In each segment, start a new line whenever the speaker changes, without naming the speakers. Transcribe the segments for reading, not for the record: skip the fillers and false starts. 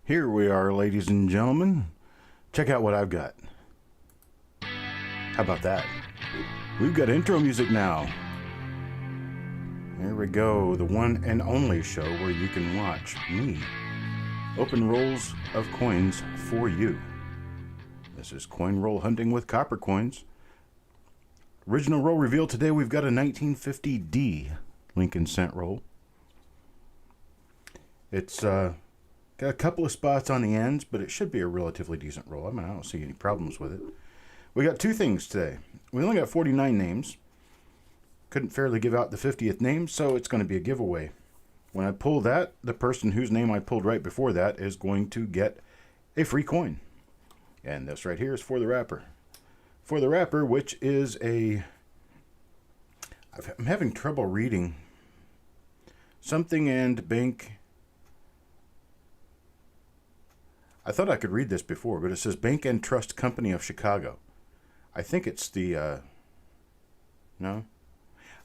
Here we are, ladies and gentlemen. Check out what I've got. How about that? We've got intro music now. Here we go, the one and only show where you can watch me open rolls of coins for you. This is Coin Roll Hunting with Coppercoins. Original roll reveal today, we've got a 1950D Lincoln cent roll. It's got a couple of spots on the ends, but it should be a relatively decent roll. I mean, I don't see any problems with it. We got two things today. We only got 49 names. Couldn't fairly give out the 50th name, so it's going to be a giveaway. When I pull that, the person whose name I pulled right before that is going to get a free coin. And this right here is for the wrapper. For the wrapper, which is a... I'm having trouble reading. Something and Bank... I thought I could read this before, but it says Bank and Trust Company of Chicago. I think it's the... No?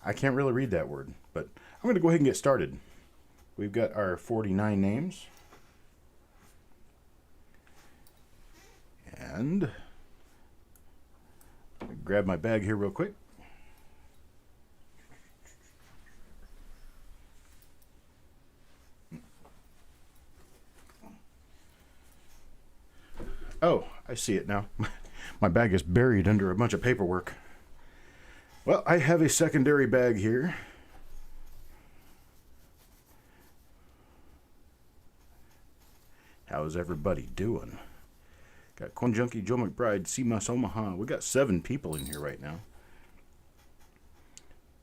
I can't really read that word, but I'm going to go ahead and get started. We've got our 49 names. And grab my bag here real quick. Oh, I see it now. My bag is buried under a bunch of paperwork. Well, I have a secondary bag here. How's everybody doing? Got Coin Junkie, Joe McBride, C-Mus Omaha. We got 7 people in here right now.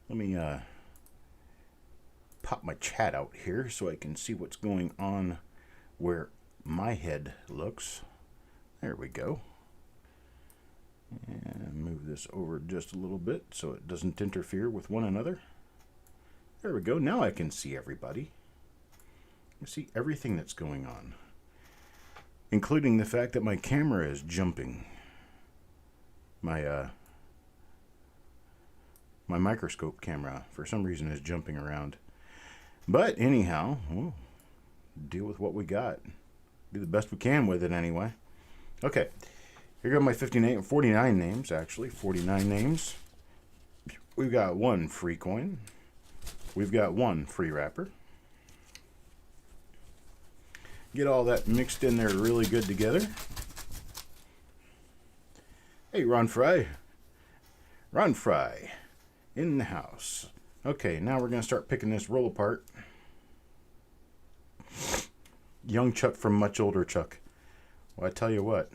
Let me pop my chat out here so I can see what's going on where my head looks. There we go. And move this over just a little bit so it doesn't interfere with one another. There we go. Now I can see everybody. I see everything that's going on, including the fact that my camera is jumping. My microscope camera, for some reason, is jumping around. But anyhow, we'll deal with what we got. Do the best we can with it anyway. Okay, here go my 49 names, actually. 49 names. We've got 1 free coin. We've got 1 free wrapper. Get all that mixed in there really good together. Hey, Ron Fry. Ron Fry in the house. Okay, now we're going to start picking this roll apart. Young Chuck from much older Chuck. Well, I tell you what,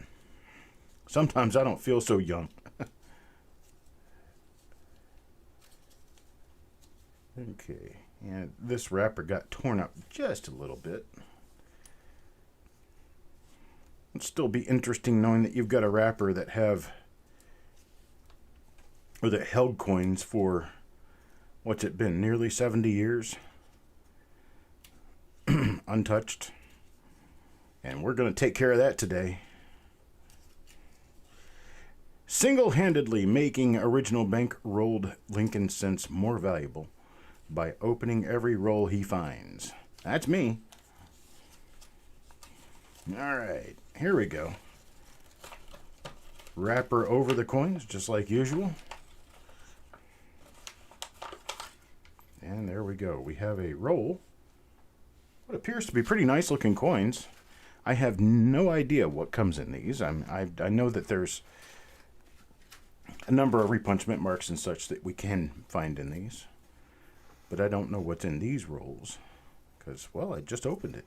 sometimes I don't feel so young. Okay, and this wrapper got torn up just a little bit. It'd still be interesting knowing that you've got a wrapper that held coins for, what's it been, nearly 70 years? Untouched. And we're going to take care of that today. Single-handedly making original bank-rolled Lincoln cents more valuable by opening every roll he finds. That's me. All right, here we go. Wrapper over the coins, just like usual. And there we go. We have a roll. What appears to be pretty nice-looking coins. I have no idea what comes in these. I know that there's a number of repunchment marks and such that we can find in these. But I don't know what's in these rolls. Because, well, I just opened it.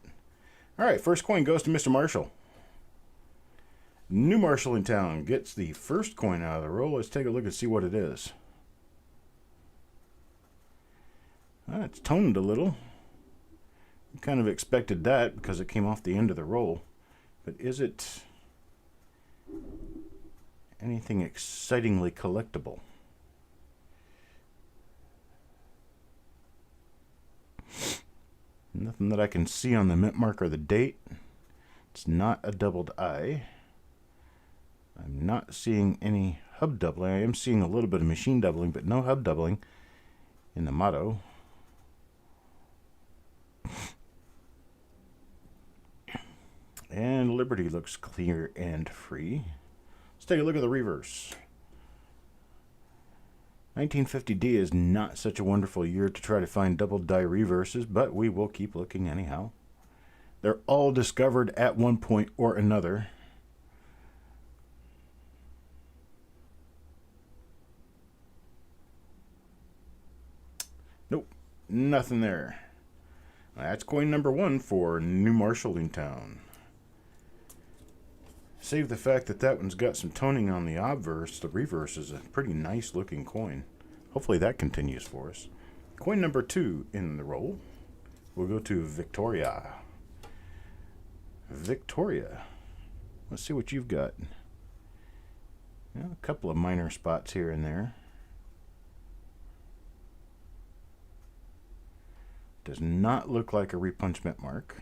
All right, first coin goes to Mr. Marshall. New Marshall in town gets the first coin out of the roll. Let's take a look and see what it is. It's toned a little. Kind of expected that because it came off the end of the roll. But is it anything excitingly collectible? Nothing that I can see on the mint mark or the date. It's not a doubled I. I'm not seeing any hub doubling. I am seeing a little bit of machine doubling, but no hub doubling in the motto. And Liberty looks clear and free. Let's take a look at the reverse. 1950D is not such a wonderful year to try to find double die reverses, but we will keep looking anyhow. They're all discovered at one point or another. Nope, nothing there. That's coin number 1 for New Marshalltown. Save the fact that that one's got some toning on the obverse, the reverse is a pretty nice looking coin. Hopefully that continues for us. Coin number 2 in the roll. We'll go to Victoria. Victoria. Let's see what you've got. Yeah, a couple of minor spots here and there. Does not look like a repunchment mark.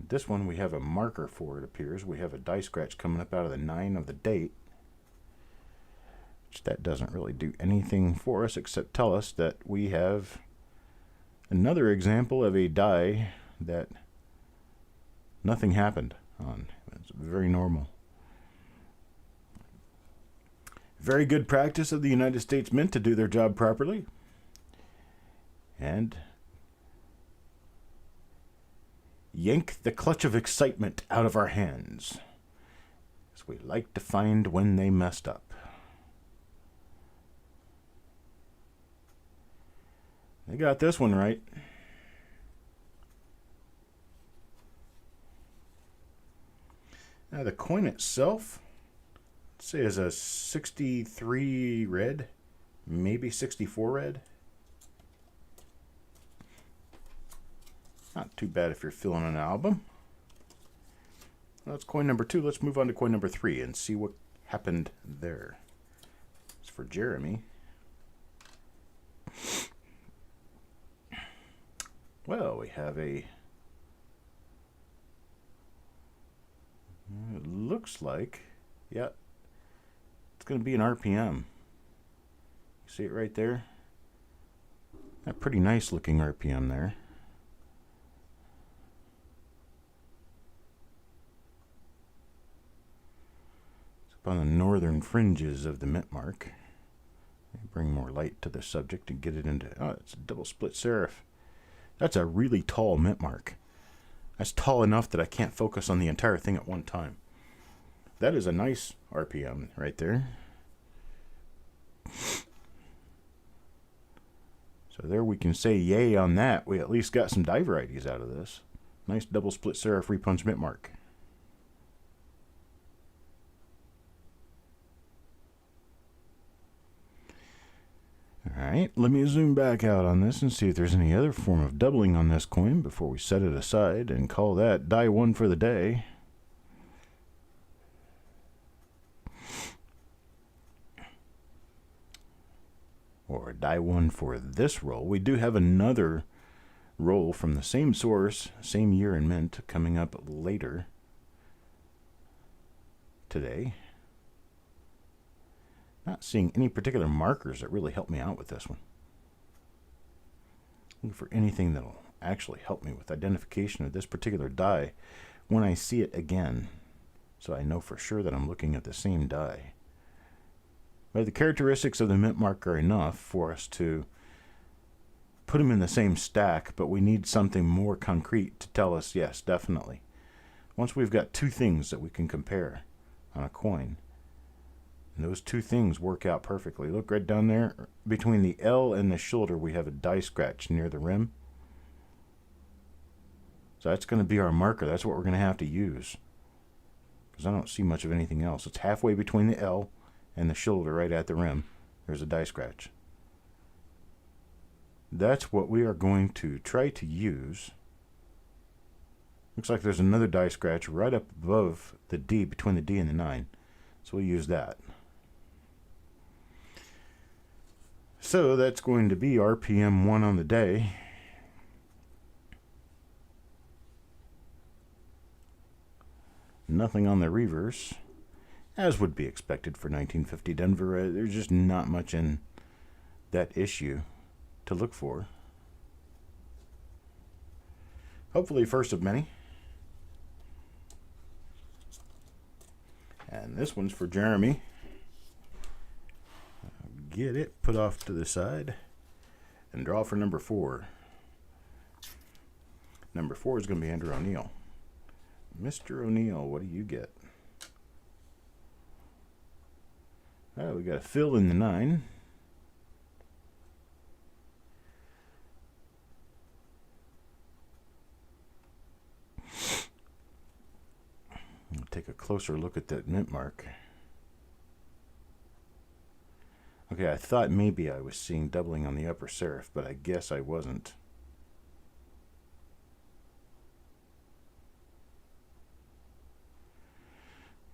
This one we have a marker for, it appears. We have a die scratch coming up out of the 9 of the date. Which that doesn't really do anything for us except tell us that we have another example of a die that nothing happened on. It's very normal. Very good practice of the United States Mint to do their job properly. And yank the clutch of excitement out of our hands, as we like to find when they messed up. They got this one right. Now the coin itself, let's say, is a 63 red, maybe 64 red. Not too bad if you're filling an album. That's coin number 2. Let's move on to coin number 3 and see what happened there. It's for Jeremy. Well, we have a... It looks like... Yeah. It's going to be an RPM. You see it right there? A pretty nice looking RPM there. On the northern fringes of the mint mark. Bring more light to the subject and get it into... Oh, it's a double split serif. That's a really tall mint mark. That's tall enough that I can't focus on the entire thing at one time. That is a nice RPM right there. So there we can say yay on that. We at least got some die varieties out of this. Nice double split serif repunch mint mark. Alright, let me zoom back out on this and see if there's any other form of doubling on this coin before we set it aside and call that die 1 for the day. Or die 1 for this roll. We do have another roll from the same source, same year in mint, coming up later today. Not seeing any particular markers that really help me out with this one. Looking for anything that'll actually help me with identification of this particular die when I see it again, so I know for sure that I'm looking at the same die. But the characteristics of the mint mark are enough for us to put them in the same stack, but we need something more concrete to tell us, yes, definitely. Once we've got 2 things that we can compare on a coin, and those 2 things work out perfectly. Look right down there. Between the L and the shoulder, we have a die scratch near the rim. So that's going to be our marker. That's what we're going to have to use, because I don't see much of anything else. It's halfway between the L and the shoulder, right at the rim. There's a die scratch. That's what we are going to try to use. Looks like there's another die scratch right up above the D, between the D and the 9. So we'll use that. So that's going to be RPM 1 on the day. Nothing on the reverse, as would be expected for 1950 Denver. There's just not much in that issue to look for. Hopefully first of many. And this one's for Jeremy. Get it put off to the side and draw for number 4. Number 4 is going to be Andrew O'Neill. Mr. O'Neill, what do you get? Oh, we got a fill in the 9. We'll take a closer look at that mint mark. Okay, I thought maybe I was seeing doubling on the upper serif, but I guess I wasn't.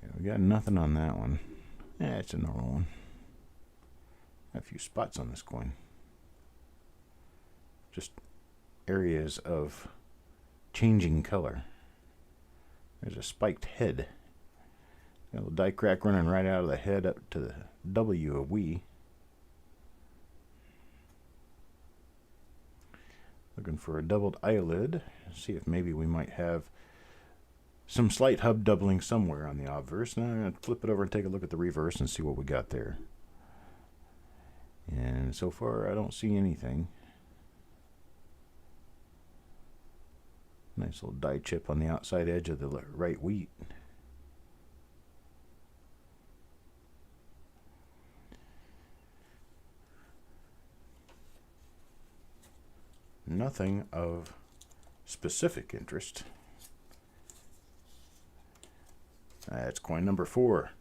Yeah, we got nothing on that one. Yeah, it's a normal one. A few spots on this coin. Just areas of changing color. There's a spiked head. Got a little die crack running right out of the head up to the W of we. Looking for a doubled eyelid. See if maybe we might have some slight hub doubling somewhere on the obverse. Now I'm going to flip it over and take a look at the reverse and see what we got there. And so far I don't see anything. Nice little die chip on the outside edge of the right wheat. Nothing of specific interest. That's coin number 4.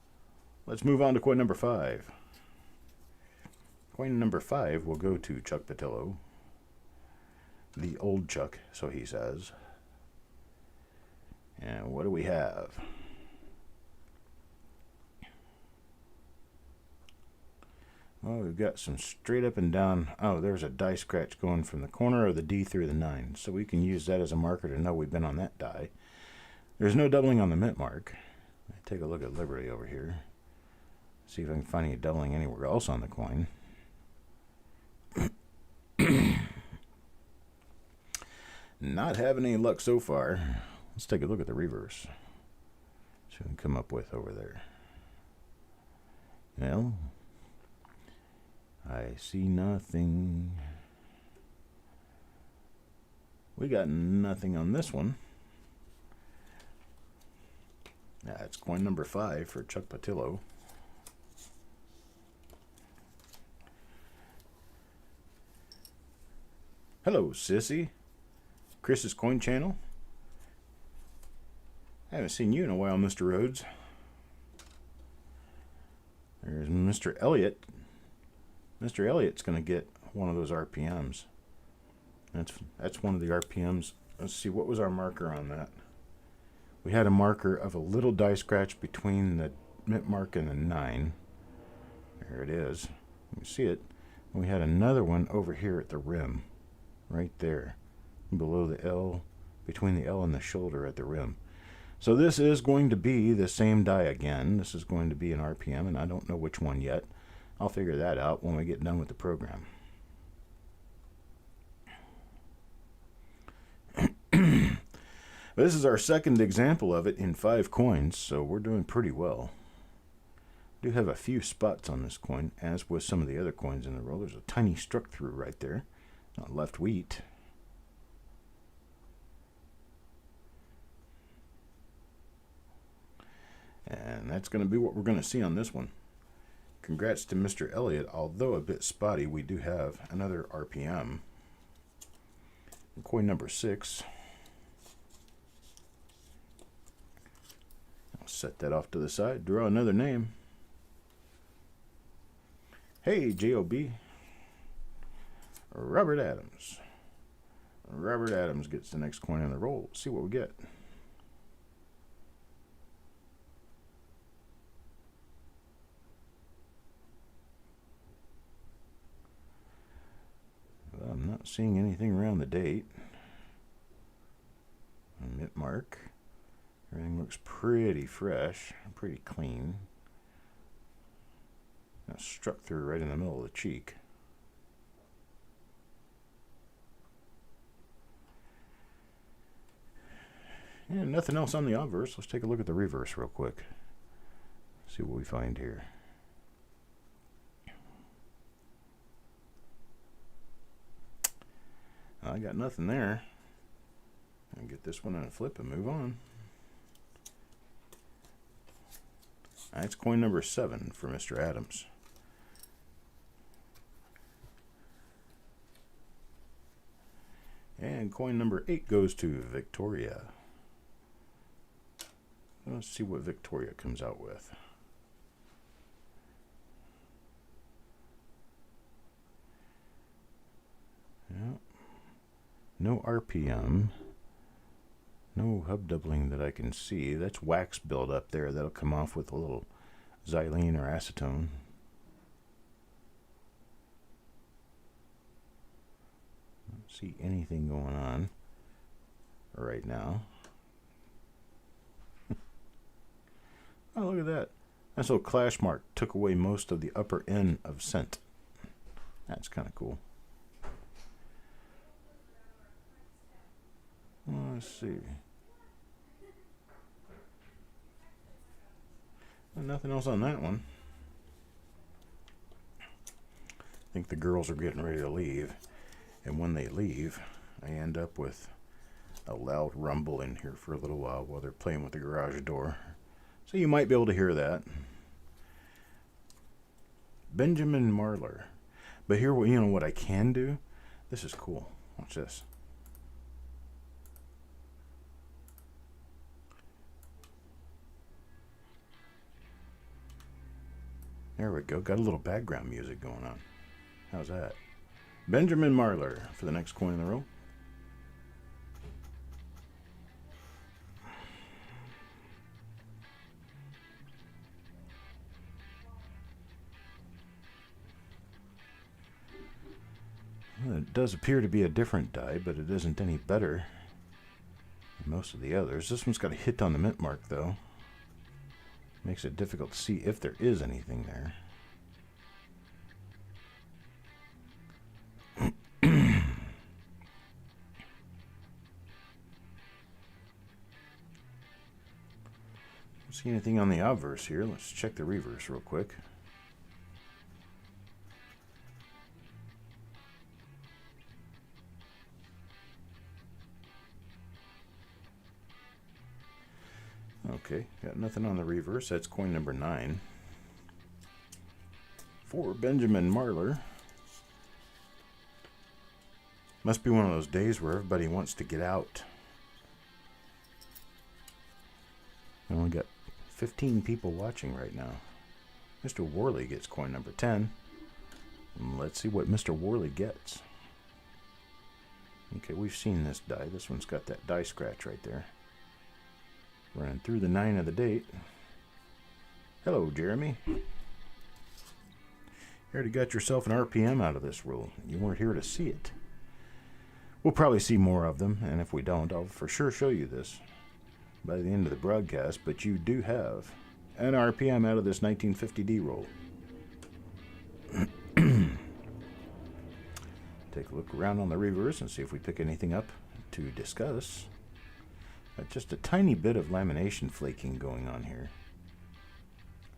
Let's move on to coin number 5. Coin number 5 will go to Chuck Patillo. The old Chuck, so he says. And what do we have? Well, we've got some straight up and down. Oh, there's a die scratch going from the corner of the D through the 9. So we can use that as a marker to know we've been on that die. There's no doubling on the mint mark. Take a look at Liberty over here. See if I can find any doubling anywhere else on the coin. Not having any luck so far. Let's take a look at the reverse. See what we can come up with over there. Well, I see nothing. We got nothing on this one. That's coin number 5 for Chuck Patillo. Hello, Sissy. Chris's Coin Channel. I haven't seen you in a while, Mr. Rhodes. There's Mr. Elliott. Mr. Elliott's going to get one of those RPMs. That's one of the RPMs. Let's see, what was our marker on that? We had a marker of a little die scratch between the mint mark and the 9. There it is. You can see it. And we had another one over here at the rim. Right there. Below the L, between the L and the shoulder at the rim. So this is going to be the same die again. This is going to be an RPM, and I don't know which one yet. I'll figure that out when we get done with the program. This is our second example of it in 5 coins, so we're doing pretty well. We do have a few spots on this coin, as with some of the other coins in the roll. There's a tiny struck through right there, left wheat. And that's going to be what we're going to see on this one. Congrats to Mr. Elliott. Although a bit spotty, we do have another RPM. Coin number 6. I'll set that off to the side. Draw another name. Hey, J.O.B. Robert Adams. Robert Adams gets the next coin in the roll. Let's see what we get. Well, I'm not seeing anything around the date. A mint mark. Everything looks pretty fresh, pretty clean. That struck through right in the middle of the cheek. And nothing else on the obverse. Let's take a look at the reverse real quick. See what we find here. I got nothing there. I'll get this one on a flip and move on. That's coin number 7 for Mr. Adams. And coin number 8 goes to Victoria. Let's see what Victoria comes out with. Yep. No RPM. No hub doubling that I can see. That's wax buildup there. That'll come off with a little xylene or acetone. Don't see anything going on right now. Oh, look at that. That little clash mark took away most of the upper end of scent. That's kind of cool. Let's see. Well, nothing else on that one. I think the girls are getting ready to leave. And when they leave, I end up with a loud rumble in here for a little while they're playing with the garage door. So you might be able to hear that. Benjamin Marlar. But here, you know what I can do? This is cool. Watch this. There we go. Got a little background music going on. How's that? Benjamin Marlar for the next coin in the row. Well, it does appear to be a different die, but it isn't any better than most of the others. This one's got a hit on the mint mark, though. Makes it difficult to see if there is anything there. Don't see anything on the obverse here. Let's check the reverse real quick. Okay, got nothing on the reverse. That's coin number 9 for Benjamin Marlar. Must be one of those days where everybody wants to get out. I only got 15 people watching right now. Mr. Worley gets coin number 10. And let's see what Mr. Worley gets. Okay, we've seen this die. This one's got that die scratch right there. Running through the 9 of the date. Hello, Jeremy. You already got yourself an RPM out of this rule. You weren't here to see it. We'll probably see more of them, and if we don't, I'll for sure show you this by the end of the broadcast, but you do have an RPM out of this 1950D roll. Take a look around on the reverse and see if we pick anything up to discuss. Just a tiny bit of lamination flaking going on here.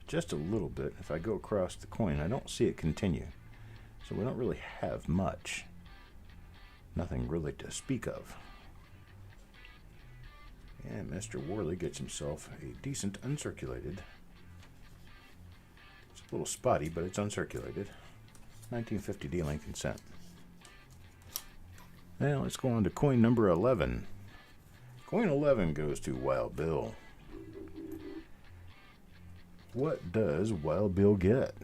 Just a little bit. If I go across the coin, I don't see it continue. So we don't really have much. Nothing really to speak of. And Mr. Worley gets himself a decent uncirculated. It's a little spotty, but it's uncirculated. 1950D Lincoln cent. Now let's go on to coin number 11. Coin 11 goes to Wild Bill. What does Wild Bill get?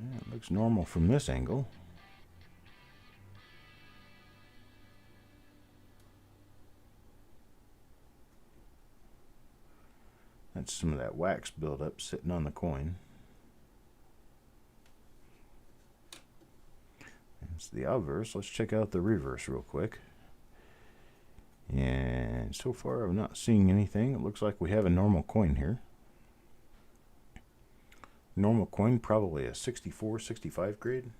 Yeah, it looks normal from this angle. That's some of that wax buildup sitting on the coin. That's the obverse. Let's check out the reverse real quick. And so far I'm not seeing anything. It looks like we have a normal coin here. Normal coin, probably a 64, 65 grade.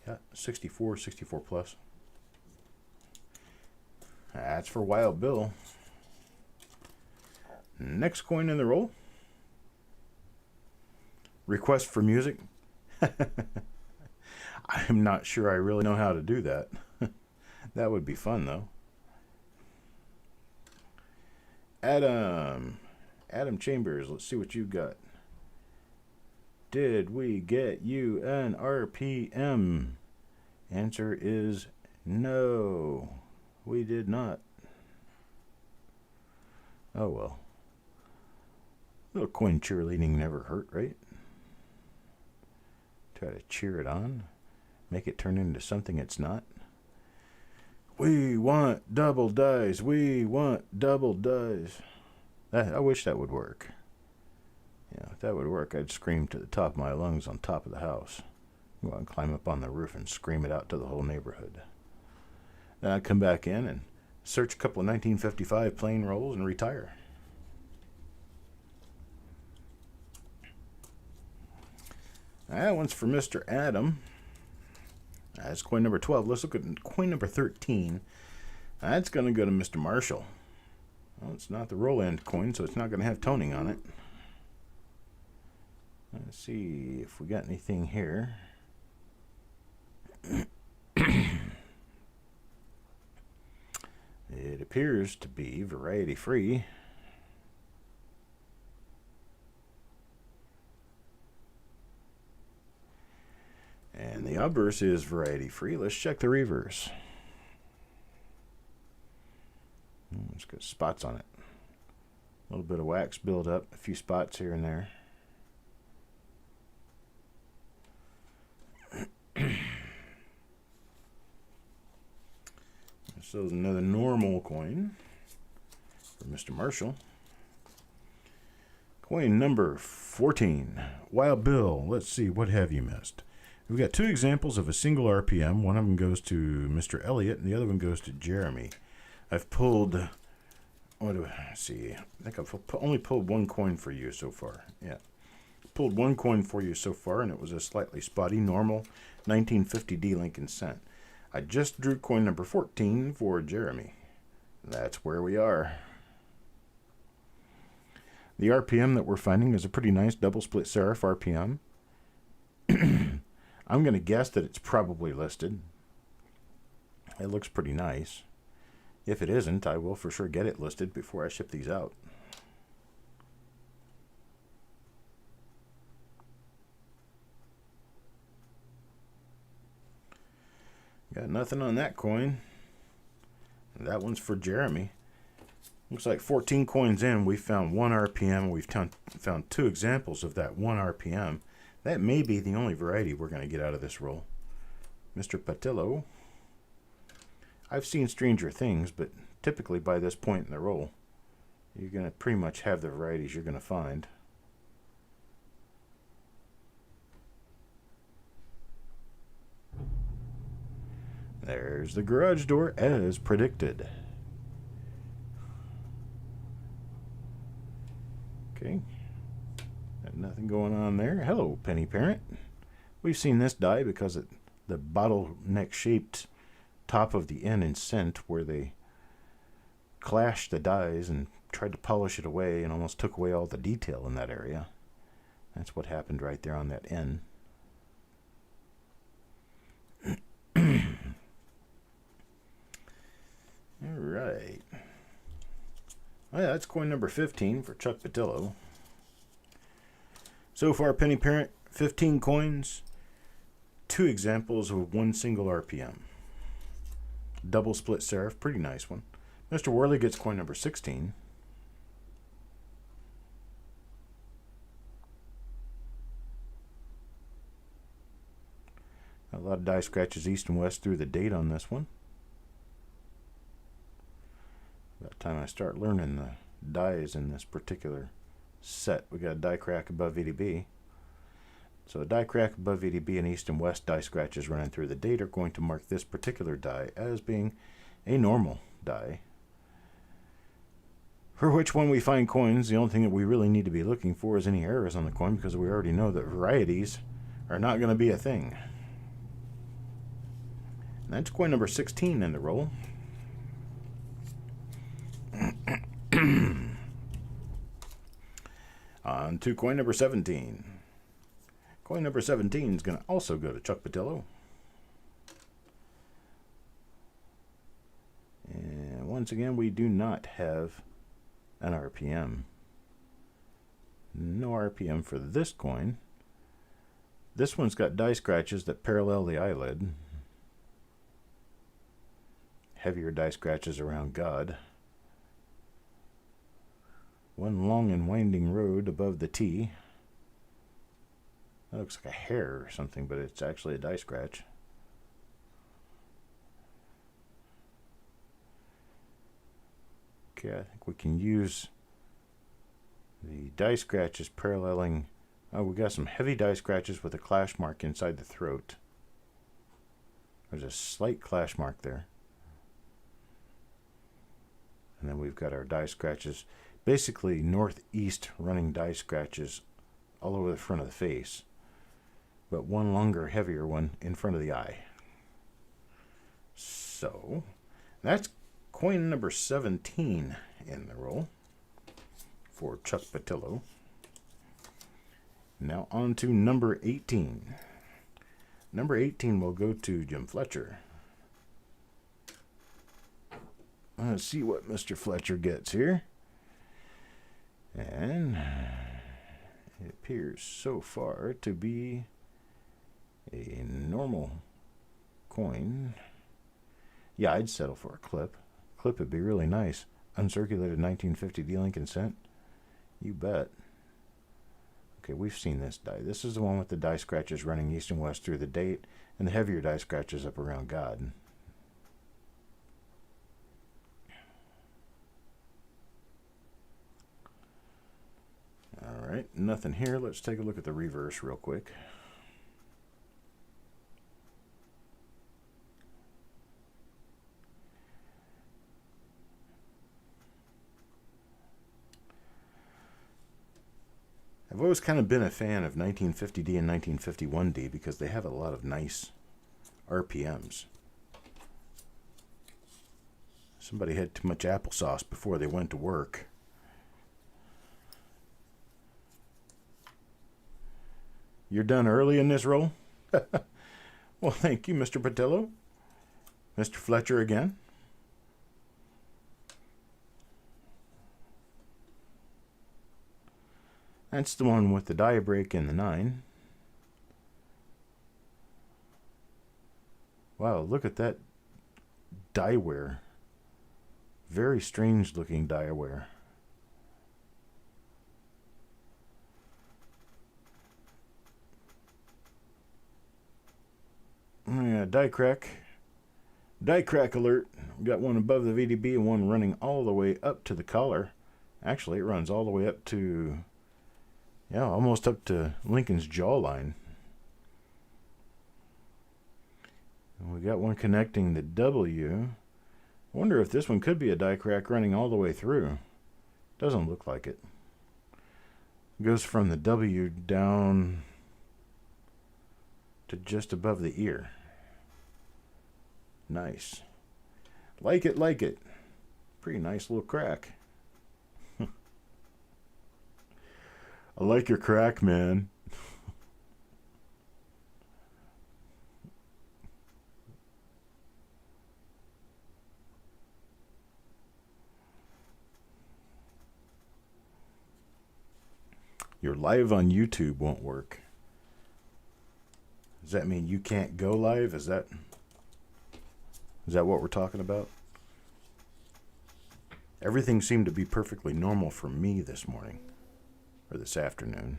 Yeah, 64, 64 plus. That's for Wild Bill. Next coin in the roll. Request for music. I'm not sure I really know how to do that. That would be fun, though. Adam Chambers, let's see what you got. Did we get you an RPM? Answer is no. We did not. Oh well. A little coin cheerleading never hurt, right? Try to cheer it on. Make it turn into something it's not. We want double dice. We want double dice. I wish that would work. Yeah, if that would work, I'd scream to the top of my lungs on top of the house. Go out and climb up on the roof and scream it out to the whole neighborhood. Then I'd come back in and search a couple of 1955 plain rolls and retire. That one's for Mr. Adam. That's coin number 12. Let's look at coin number 13. That's going to go to Mr. Marshall. Well, it's not the roll end coin, so it's not going to have toning on it. Let's see if we got anything here. It appears to be variety free. And the obverse is variety free. Let's check the reverse. It's got spots on it. A little bit of wax build up, a few spots here and there. So another normal coin for Mr. Marshall. Coin number 14. Wild Bill. Let's see, what have you missed? We've got two examples of a single RPM. One of them goes to Mr. Elliott, and the other one goes to Jeremy. I've pulled, let's see, I think I've only pulled one coin for you so far. Yeah, pulled one coin for you so far, and it was a slightly spotty, normal 1950D Lincoln cent. I just drew coin number 14 for Jeremy. That's where we are. The RPM that we're finding is a pretty nice double split serif RPM. I'm going to guess that it's probably listed. It looks pretty nice. If it isn't, I will for sure get it listed before I ship these out. Got nothing on that coin. That one's for Jeremy. Looks like 14 coins in, we found 1 RPM. We've found 2 examples of that 1 RPM. That may be the only variety we're going to get out of this roll. Mr. Patillo. I've seen stranger things, but typically by this point in the roll, you're going to pretty much have the varieties you're going to find. There's the garage door as predicted. Okay. Got nothing going on there. Hello, Penny Parent. We've seen this die because of the bottleneck shaped top of the N in cent, where they clashed the dies and tried to polish it away and almost took away all the detail in that area. That's what happened right there on that N. All right. Oh, yeah, that's coin number 15 for Chuck Patillo. So far, Penny Parent, 15 coins, 2 examples of 1 single RPM. Double split serif, pretty nice one. Mr. Worley gets coin number 16. A lot of die scratches east and west through the date on this one. About time I start learning the dies in this particular set. We got a die crack above VDB. So a die crack above VDB and east and west die scratches running through the date are going to mark this particular die as being a normal die. For which, when we find coins, the only thing that we really need to be looking for is any errors on the coin, because we already know that varieties are not going to be a thing. And that's coin number 16 in the roll. On to coin number 17. Coin number 17 is going to also go to Chuck Daughtrey. And once again, we do not have an RPM. No RPM for this coin. This one's got die scratches that parallel the eyelid. Heavier die scratches around God. One long and winding road above the T. That looks like a hair or something, but it's actually a die scratch. Okay, I think we can use the die scratches paralleling. Oh, we got some heavy die scratches with a clash mark inside the throat. There's a slight clash mark there. And then we've got our die scratches, basically northeast running die scratches all over the front of the face, but one longer, heavier one in front of the eye. So that's coin number 17 in the roll for Chuck Daughtrey. Now on to number 18. Number 18 will go to Jim Fletcher. Let's see what Mr. Fletcher gets here. And it appears so far to be a normal coin. Yeah, I'd settle for a clip. Clip would be really nice. Uncirculated 1950 Lincoln cent. You bet. Okay, we've seen this die. This is the one with the die scratches running east and west through the date, and the heavier die scratches up around God. All right, nothing here. Let's take a look at the reverse real quick. I've always kind of been a fan of 1950D and 1951D because they have a lot of nice RPMs. Somebody had too much applesauce before they went to work. You're done early in this roll? Well, thank you, Mr. Daughtrey. Mr. Fletcher again. That's the one with the die break in the 9. Wow, look at that die wear. Very strange looking die wear. Yeah, die crack. Die crack alert. We got one above the VDB and one running all the way up to the collar. Actually, it runs all the way up to, yeah, almost up to Lincoln's jawline. And we got one connecting the W. I wonder if this one could be a die crack running all the way through. Doesn't look like it. It goes from the W down to just above the ear. Nice. Like it, like it. Pretty nice little crack. I like your crack, man. Your live on YouTube won't work. Does that mean you can't go live? Is that what we're talking about? Everything seemed to be perfectly normal for me this morning. Or this afternoon.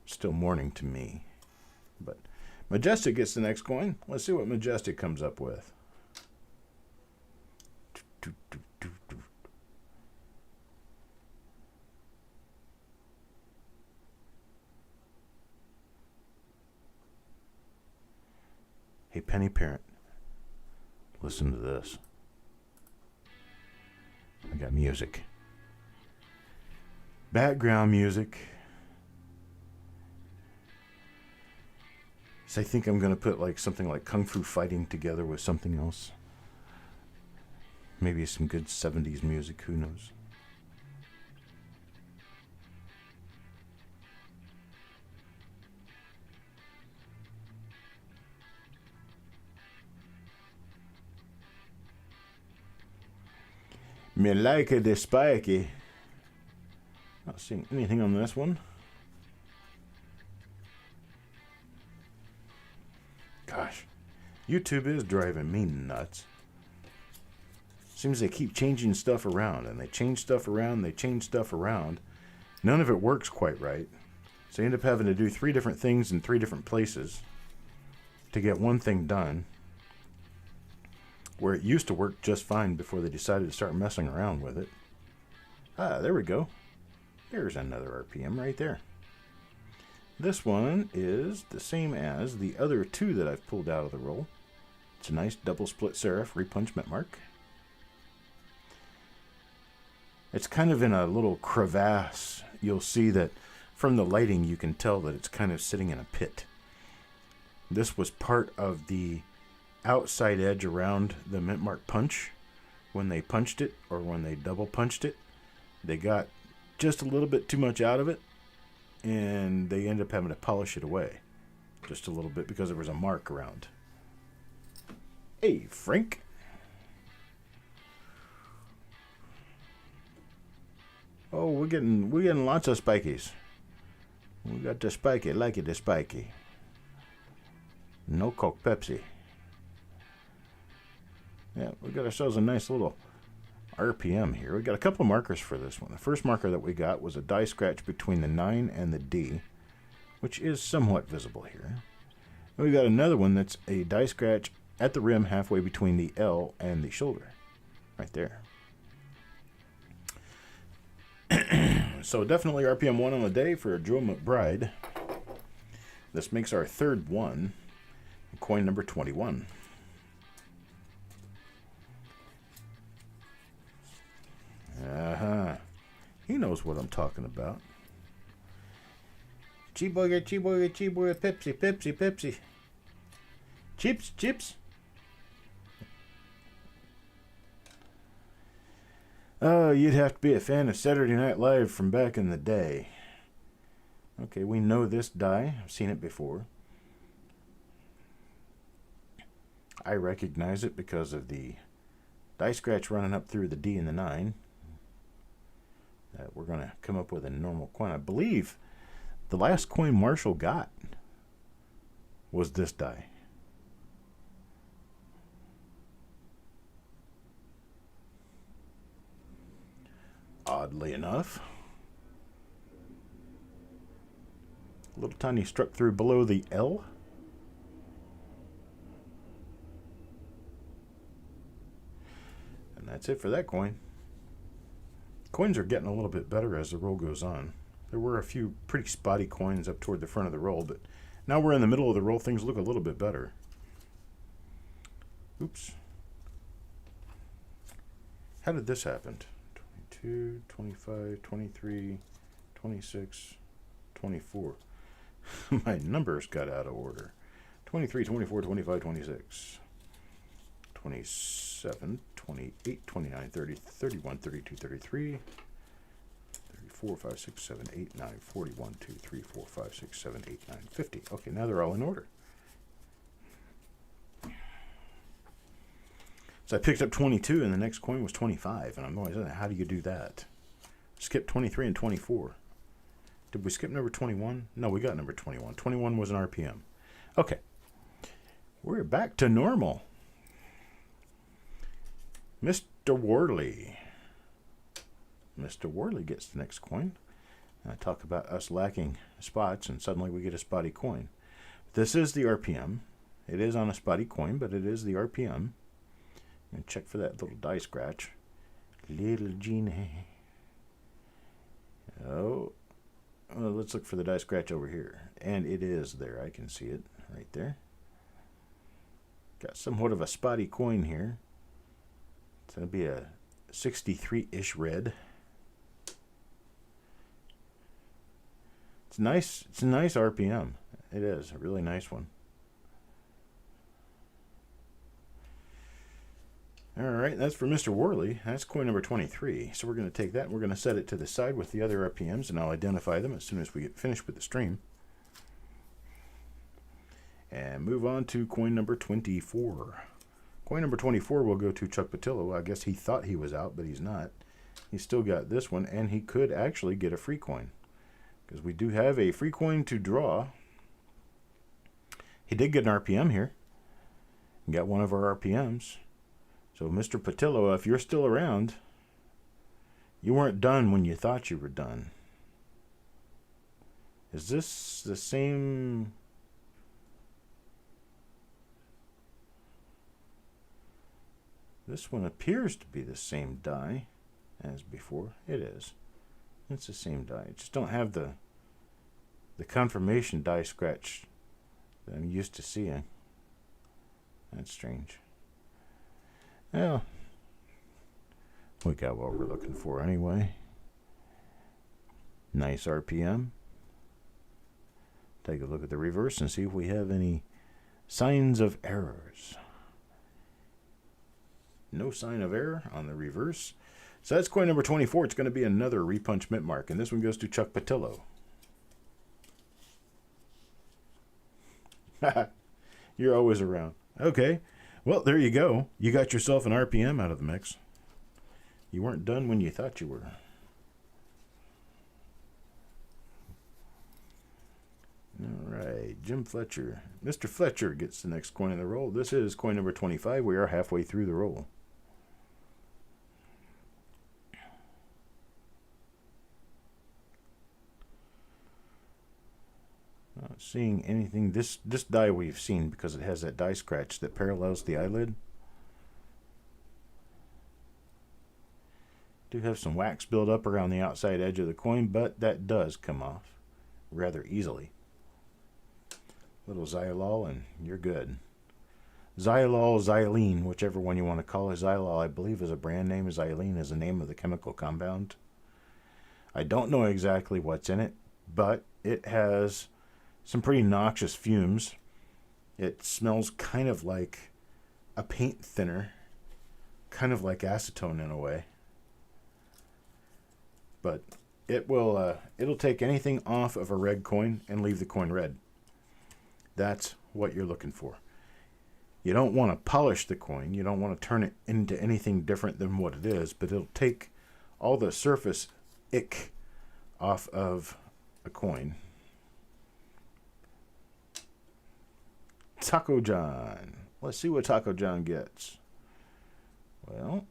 Still morning to me. But Majestic gets the next coin. Let's see what Majestic comes up with. Hey, Penny Parent, listen to this. I got music. Background music. So I think I'm going to put like something like Kung Fu Fighting together with something else. Maybe some good 70s music, who knows. Me like it spiky. Not seeing anything on this one. Gosh, YouTube is driving me nuts. Seems they keep changing stuff around, and they change stuff around, they change stuff around. None of it works quite right. So you end up having to do 3 different things in 3 different places to get one thing done, where it used to work just fine before they decided to start messing around with it. Ah, there we go. There's another RPM right there. This one is the same as the other 2 that I've pulled out of the roll. It's a nice double split serif repunch mint mark. It's kind of in a little crevasse. You'll see that from the lighting you can tell that it's kind of sitting in a pit. This was part of the outside edge around the mint mark punch. When they punched it, or when they double punched it, they got just a little bit too much out of it, and they ended up having to polish it away just a little bit because there was a mark around. Hey, Frank. Oh, we're getting lots of spikies. We got the spiky, like it, the spiky. No Coke, Pepsi. Yeah, we got ourselves a nice little RPM here. We got a couple of markers for this one. The first marker that we got was a die scratch between the 9 and the D, which is somewhat visible here. And we got another one that's a die scratch at the rim halfway between the L and the shoulder. Right there. So definitely RPM 1 on the day for Joe McBride. This makes our third one. Coin number 21. He knows what I'm talking about. Cheeseburger, cheeseburger, cheeseburger, Pepsi, Pepsi, Pepsi. Chips, chips. Oh, you'd have to be a fan of Saturday Night Live from back in the day. Okay, we know this die. I've seen it before. I recognize it because of the die scratch running up through the D and the 9. We're going to come up with a normal coin. I believe the last coin Marshall got was this die. Oddly enough. A little tiny struck through below the L. And that's it for that coin. Coins are getting a little bit better as the roll goes on. There were a few pretty spotty coins up toward the front of the roll, but now we're in the middle of the roll, things look a little bit better. Oops. How did this happen? 22, 25, 23, 26, 24. My numbers got out of order. 23, 24, 25, 26, 27, 28, 29, 30, 31, 32, 33, 34, 5, 6, 7, 8, 9, 40, 1, 2, 3, 4, 5, 6, 7, 8, 9, 50. Okay, now they're all in order. So I picked up 22, and the next coin was 25, and I'm always wondering, how do you do that? Skip 23 and 24. Did we skip number 21? No, we got number 21. 21 was an RPM. Okay. We're back to normal. Mr. Worley. Mr. Worley gets the next coin. I talk about us lacking spots, and suddenly we get a spotty coin. This is the RPM. It is on a spotty coin, but it is the RPM. And check for that little die scratch. Little Genie. Oh. Well, let's look for the die scratch over here. And it is there. I can see it right there. Got somewhat of a spotty coin here. It's going to be a 63-ish red. It's nice. It's a nice RPM. It is a really nice one. All right, that's for Mr. Worley. That's coin number 23. So we're going to take that and we're going to set it to the side with the other RPMs, and I'll identify them as soon as we get finished with the stream. And move on to coin number 24. Coin number 24 will go to Chuck Patillo. I guess he thought he was out, but he's not. He's still got this one, and he could actually get a free coin, because we do have a free coin to draw. He did get an RPM here. He got one of our RPMs. So, Mr. Patillo, if you're still around, you weren't done when you thought you were done. Is this the same? This one appears to be the same die as before. It is. It's the same die. I just don't have the confirmation die scratch that I'm used to seeing. That's strange. Well, we got what we're looking for anyway. Nice RPM. Take a look at the reverse and see if we have any signs of errors. No sign of error on the reverse. So that's coin number 24. It's going to be another repunch mint mark, and this one goes to Chuck Patillo. You're always around. Okay. Well, there you go. You got yourself an RPM out of the mix. You weren't done when you thought you were. All right, Jim Fletcher. Mr. Fletcher gets the next coin in the roll. This is coin number 25. We are halfway through the roll. Not seeing anything. This die we've seen because it has that die scratch that parallels the eyelid. Do have some wax build up around the outside edge of the coin, but that does come off rather easily. Little xylol and you're good. Xylol, xylene, whichever one you want to call it. Xylol, I believe, is a brand name. Xylene is the name of the chemical compound. I don't know exactly what's in it, but it has some pretty noxious fumes. It smells kind of like a paint thinner, kind of like acetone in a way. But it will it'll take anything off of a red coin and leave the coin red. That's what you're looking for. You don't want to polish the coin. You don't want to turn it into anything different than what it is, but it'll take all the surface ick off of a coin. Taco John. Let's see what Taco John gets. Well,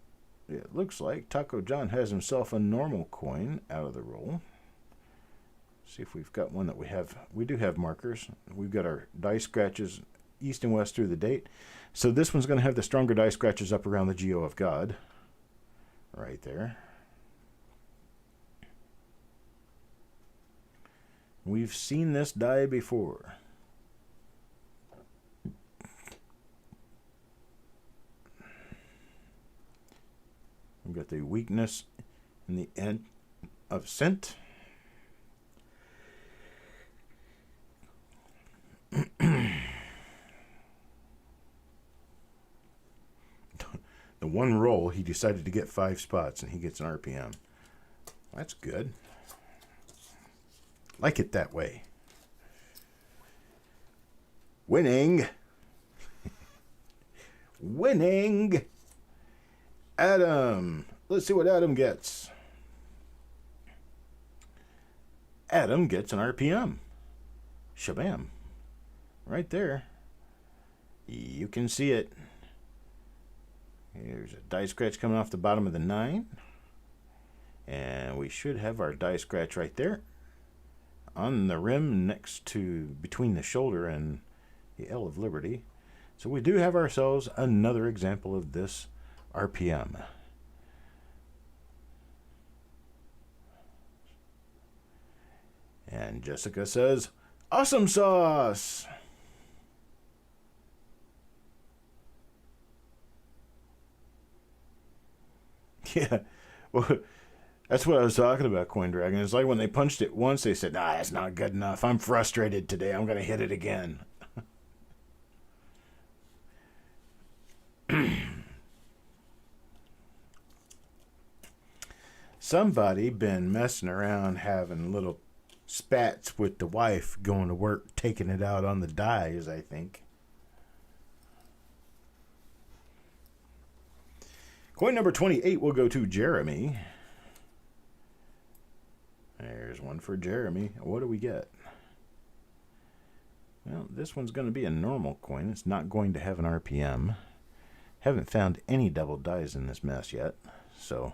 it looks like Taco John has himself a normal coin out of the roll. See if we've got one that we have. We do have markers. We've got our die scratches east and west through the date. So this one's going to have the stronger die scratches up around the GO of God. Right there. We've seen this die before. We've got the weakness in the end of scent. The one roll, he decided to get 5 spots, and he gets an RPM. That's good. Like it that way. Winning. Winning. Adam. Let's see what Adam gets. Adam gets an RPM. Shabam. Right there. You can see it. Here's a die scratch coming off the bottom of the 9. And we should have our die scratch right there on the rim next to between the shoulder and the L of Liberty. So we do have ourselves another example of this RPM. And Jessica says, "Awesome sauce." Yeah, well, that's what I was talking about, Coin Dragon. It's like when they punched it once, they said, "Nah, that's not good enough. I'm frustrated today. I'm going to hit it again." Somebody been messing around having little spats with the wife going to work, taking it out on the dies, I think. Coin number 28 will go to Jeremy. There's one for Jeremy. What do we get? Well, this one's going to be a normal coin. It's not going to have an RPM. Haven't found any double dies in this mess yet. So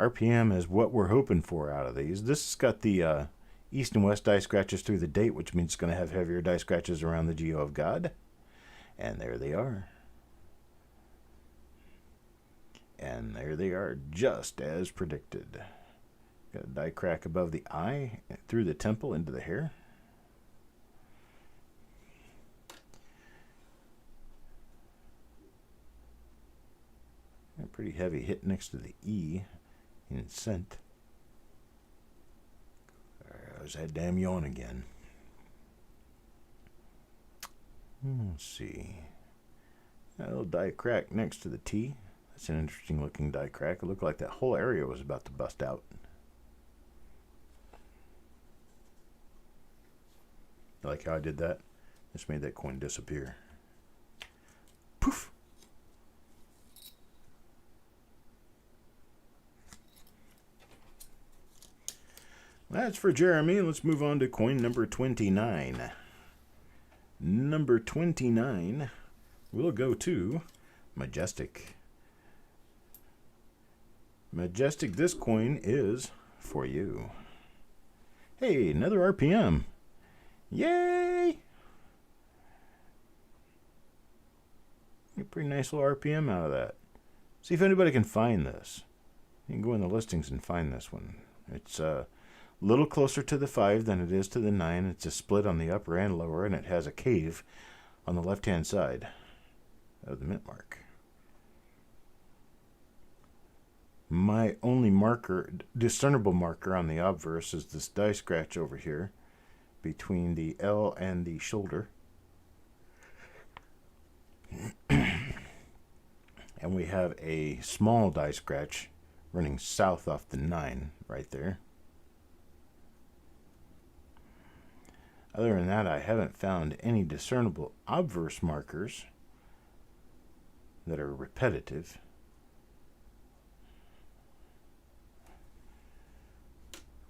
RPM is what we're hoping for out of these. This has got the east and west die scratches through the date, which means it's going to have heavier die scratches around the Geo of God. And there they are. And there they are, just as predicted. Got a die crack above the eye, through the temple, into the hair. A pretty heavy hit next to the E in cent. There's that damn yawn again. Let's see. A little die crack next to the T. That's an interesting looking die crack. It looked like that whole area was about to bust out. I like how I did that. Just made that coin disappear. Poof! That's for Jeremy. Let's move on to coin number 29. Number 29 will go to Majestic. Majestic, this coin is for you. Hey, another RPM. Yay! Get a pretty nice little RPM out of that. See if anybody can find this. You can go in the listings and find this one. It's a little closer to the 5 than it is to the 9. It's a split on the upper and lower, and it has a cave on the left-hand side of the mint mark. My only marker, discernible marker on the obverse is this die scratch over here between the L and the shoulder. And we have a small die scratch running south off the 9 right there. Other than that, I haven't found any discernible obverse markers that are repetitive.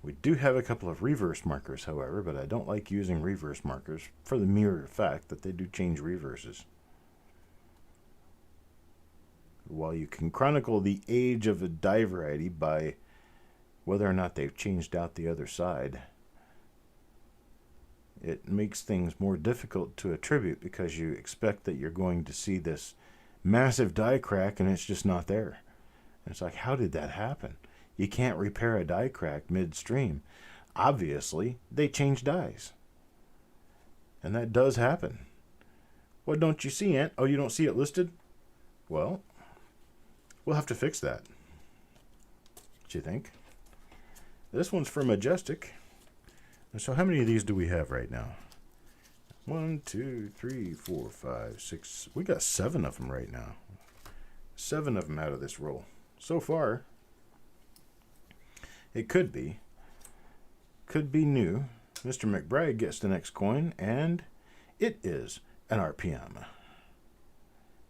We do have a couple of reverse markers, however, but I don't like using reverse markers for the mere fact that they do change reverses. While you can chronicle the age of a die variety by whether or not they've changed out the other side, it makes things more difficult to attribute because you expect that you're going to see this massive die crack and it's just not there. And it's like, how did that happen? You can't repair a die crack midstream. Obviously, they change dies. And that does happen. What don't you see, Ant? Oh, you don't see it listed? Well, we'll have to fix that. What you think? This one's for Majestic. So how many of these do we have right now? 1, 2, 3, 4, 5, 6. We got 7 of them right now. 7 of them out of this roll. So far, it could be new. Mr. McBride gets the next coin, and it is an RPM.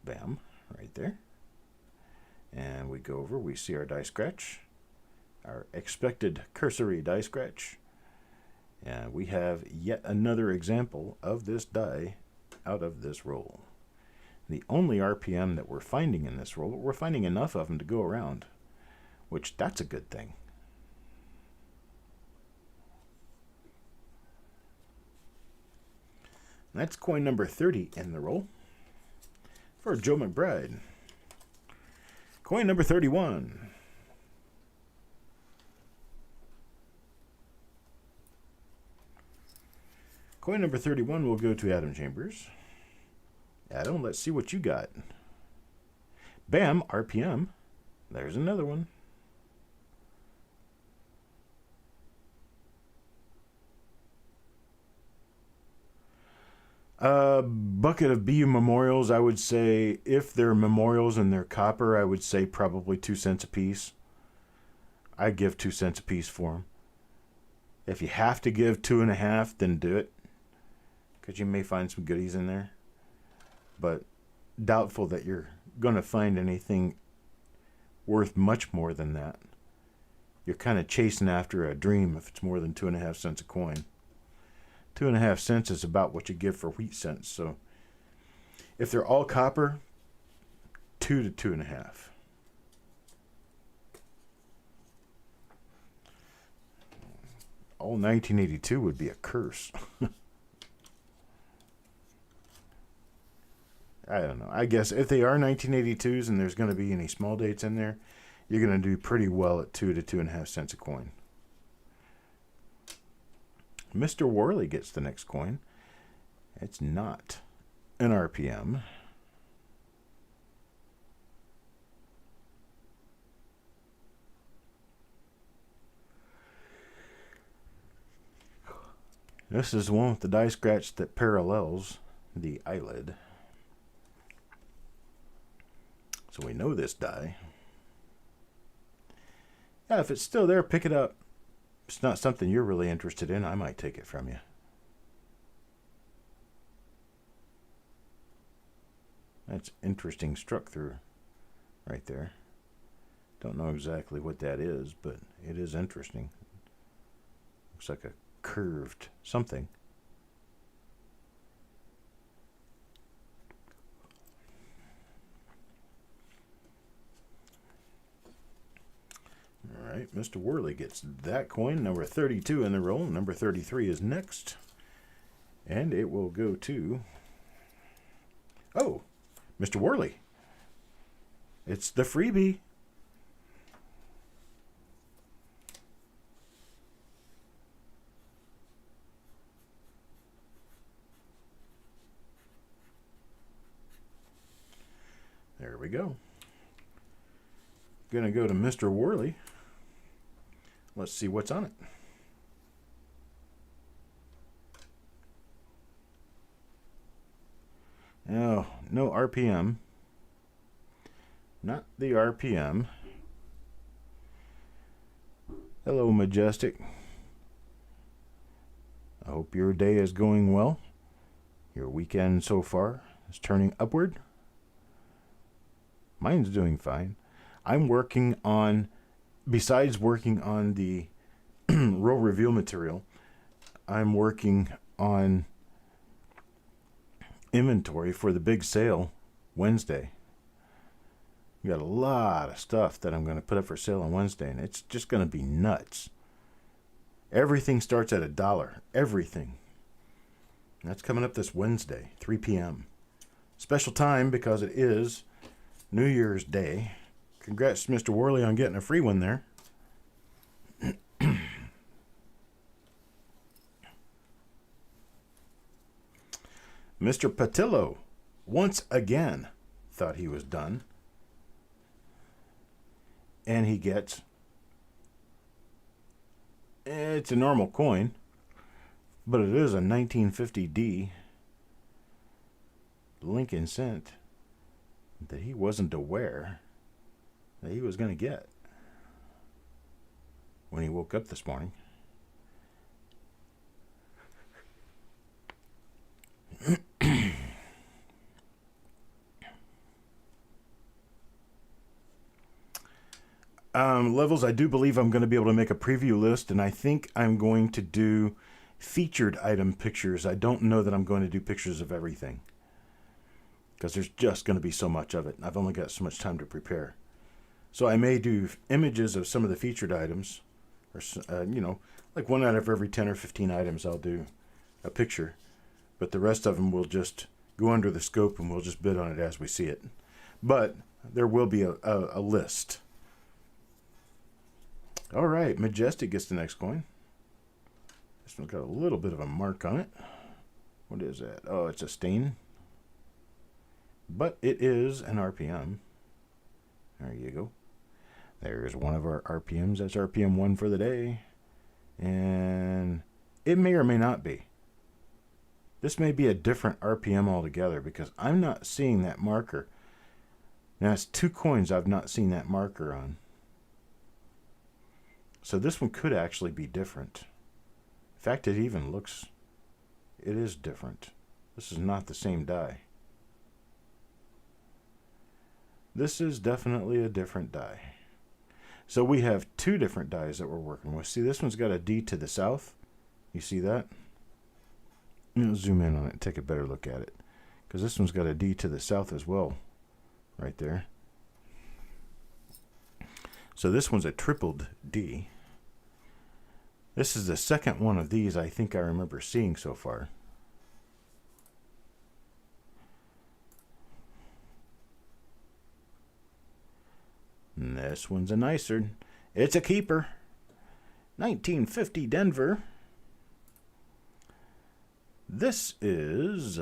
Bam, right there. And we go over, we see our die scratch, our expected cursory die scratch. And we have yet another example of this die out of this roll. The only RPM that we're finding in this roll, we're finding enough of them to go around, which that's a good thing. That's coin number 30 in the roll for Joe McBride. Coin number 31. Coin number 31 will go to Adam Chambers. Adam, let's see what you got. Bam, RPM. There's another one. Bucket of BU memorials, I would say, if they're memorials and they're copper, I would say probably 2 cents a piece. I'd give 2 cents a piece for them. If you have to give 2.5, then do it, because you may find some goodies in there. But doubtful that you're going to find anything worth much more than that. You're kind of chasing after a dream if it's more than 2.5 cents a coin. 2.5 cents is about what you give for wheat cents. So if they're all copper, 2 to 2.5. All 1982 would be a curse. I don't know. I guess if they are 1982s and there's going to be any small dates in there, you're going to do pretty well at 2 to 2.5 cents a coin. Mr. Worley gets the next coin. It's not an RPM. This is the one with the die scratch that parallels the eyelid. So we know this die. Yeah, if it's still there, pick it up. If it's not something you're really interested in, I might take it from you. That's interesting struck through right there. Don't know exactly what that is, but it is interesting. Looks like a curved something. All right, Mr. Worley gets that coin, number 32 in the roll. Number 33 is next. And it will go to... Oh, Mr. Worley. It's the freebie. There we go. Gonna go to Mr. Worley. Let's see what's on it. Oh, no RPM. Not the RPM. Hello, Majestic. I hope your day is going well. Your weekend so far is turning upward. Mine's doing fine. I'm working on, besides working on the row reveal material, I'm working on inventory for the big sale Wednesday. We got a lot of stuff that I'm going to put up for sale on Wednesday, and it's just going to be nuts. Everything starts at $1. Everything. That's coming up this Wednesday, 3 p.m. Special time because it is New Year's Day. Congrats to Mr. Worley on getting a free one there. Mr. Patillo, once again, thought he was done. And he gets... It's a normal coin, but it is a 1950D Lincoln cent that he wasn't aware that he was going to get when he woke up this morning. Levels, I do believe I'm going to be able to make a preview list, and I think I'm going to do featured item pictures. I don't know that I'm going to do pictures of everything, because there's just going to be so much of it. I've only got so much time to prepare. So I may do images of some of the featured items, or like 1 out of every 10 or 15 items I'll do a picture, but the rest of them will just go under the scope and we'll just bid on it as we see it. But there will be a list. All right, Majestic gets the next coin. This one's got a little bit of a mark on it. What is that? Oh, it's a stain. But it is an RPM. There you go. There's one of our RPMs. That's RPM 1 for the day. And it may or may not be. This may be a different RPM altogether because I'm not seeing that marker. Now, it's 2 coins I've not seen that marker on. So this one could actually be different. In fact, it even looks... It is different. This is not the same die. This is definitely a different die. So we have two different dies that we're working with. See, this one's got a D to the south. You see that? I'll zoom in on it and take a better look at it. Because this one's got a D to the south as well. Right there. So this one's a tripled D. This is the second one of these I think I remember seeing so far. And this one's a nicer. It's a keeper. 1950 Denver. This is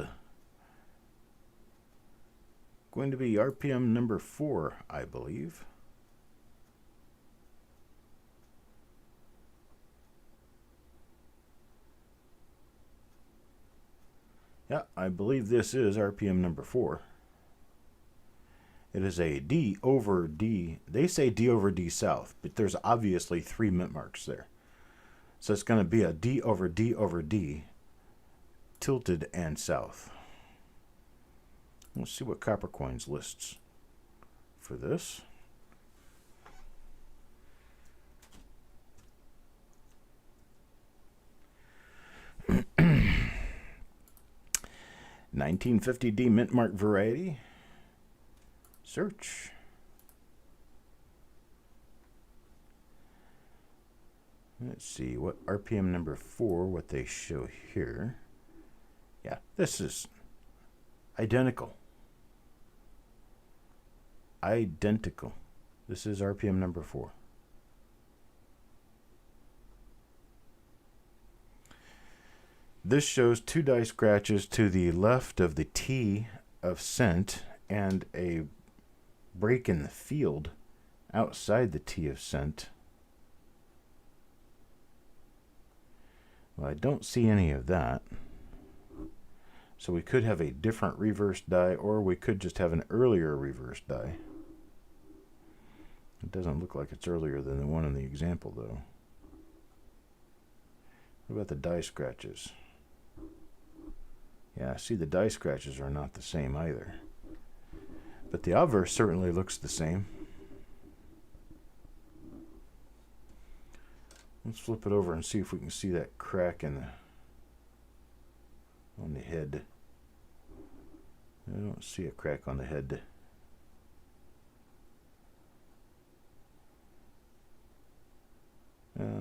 going to be RPM number 4, I believe. Yeah, I believe this is RPM number 4. It is a D over D. They say D over D south, but there's obviously 3 mint marks there. So it's going to be a D over D over D, tilted and south. Let's see what Coppercoins lists for this. $1950D mint mark variety. Search. Let's see what RPM number 4, what they show here. Yeah, this is identical. Identical. This is RPM number 4. This shows 2 die scratches to the left of the T of cent and a break in the field outside the T of cent. Well, I don't see any of that. So we could have a different reverse die, or we could just have an earlier reverse die. It doesn't look like it's earlier than the one in the example, though. What about the die scratches? Yeah, see, the die scratches are not the same either. But the obverse certainly looks the same. Let's flip it over and see if we can see that crack in on the head. I don't see a crack on the head.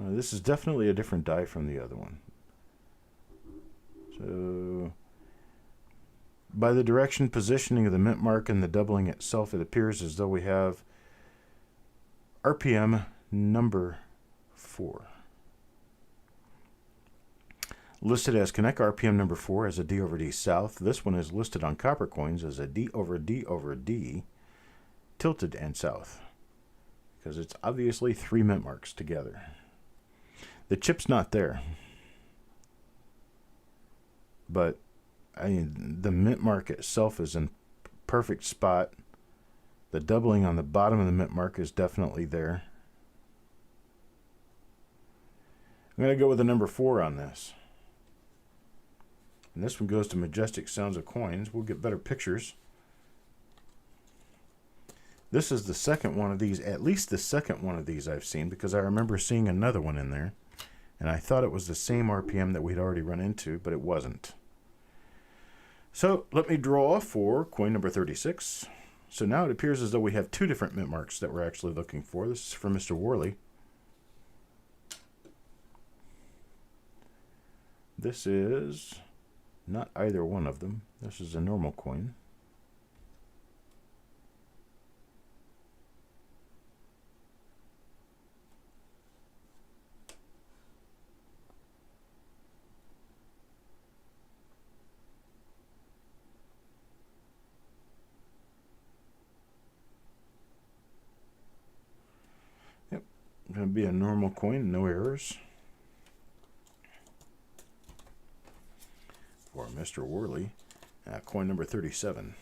This is definitely a different die from the other one. So, by the direction positioning of the mint mark and the doubling itself, it appears as though we have RPM number 4. Listed as Connect RPM number 4 as a D over D south. This one is listed on Coppercoins as a D over D over D, tilted and south. Because it's obviously 3 mint marks together. The chip's not there. But I mean, the mint mark itself is in perfect spot. The doubling on the bottom of the mint mark is definitely there. I'm going to go with the number 4 on this. And this one goes to Majestic Sounds of Coins. We'll get better pictures. This is the second one of these, at least the second one of these I've seen, because I remember seeing another one in there. And I thought it was the same RPM that we'd already run into, but it wasn't. So let me draw for coin number 36. So now it appears as though we have 2 different mint marks that we're actually looking for. This is for Mr. Worley. This is not either one of them. This is a normal coin. Yep, going to be a normal coin, no errors. For Mr. Worley, coin number 37.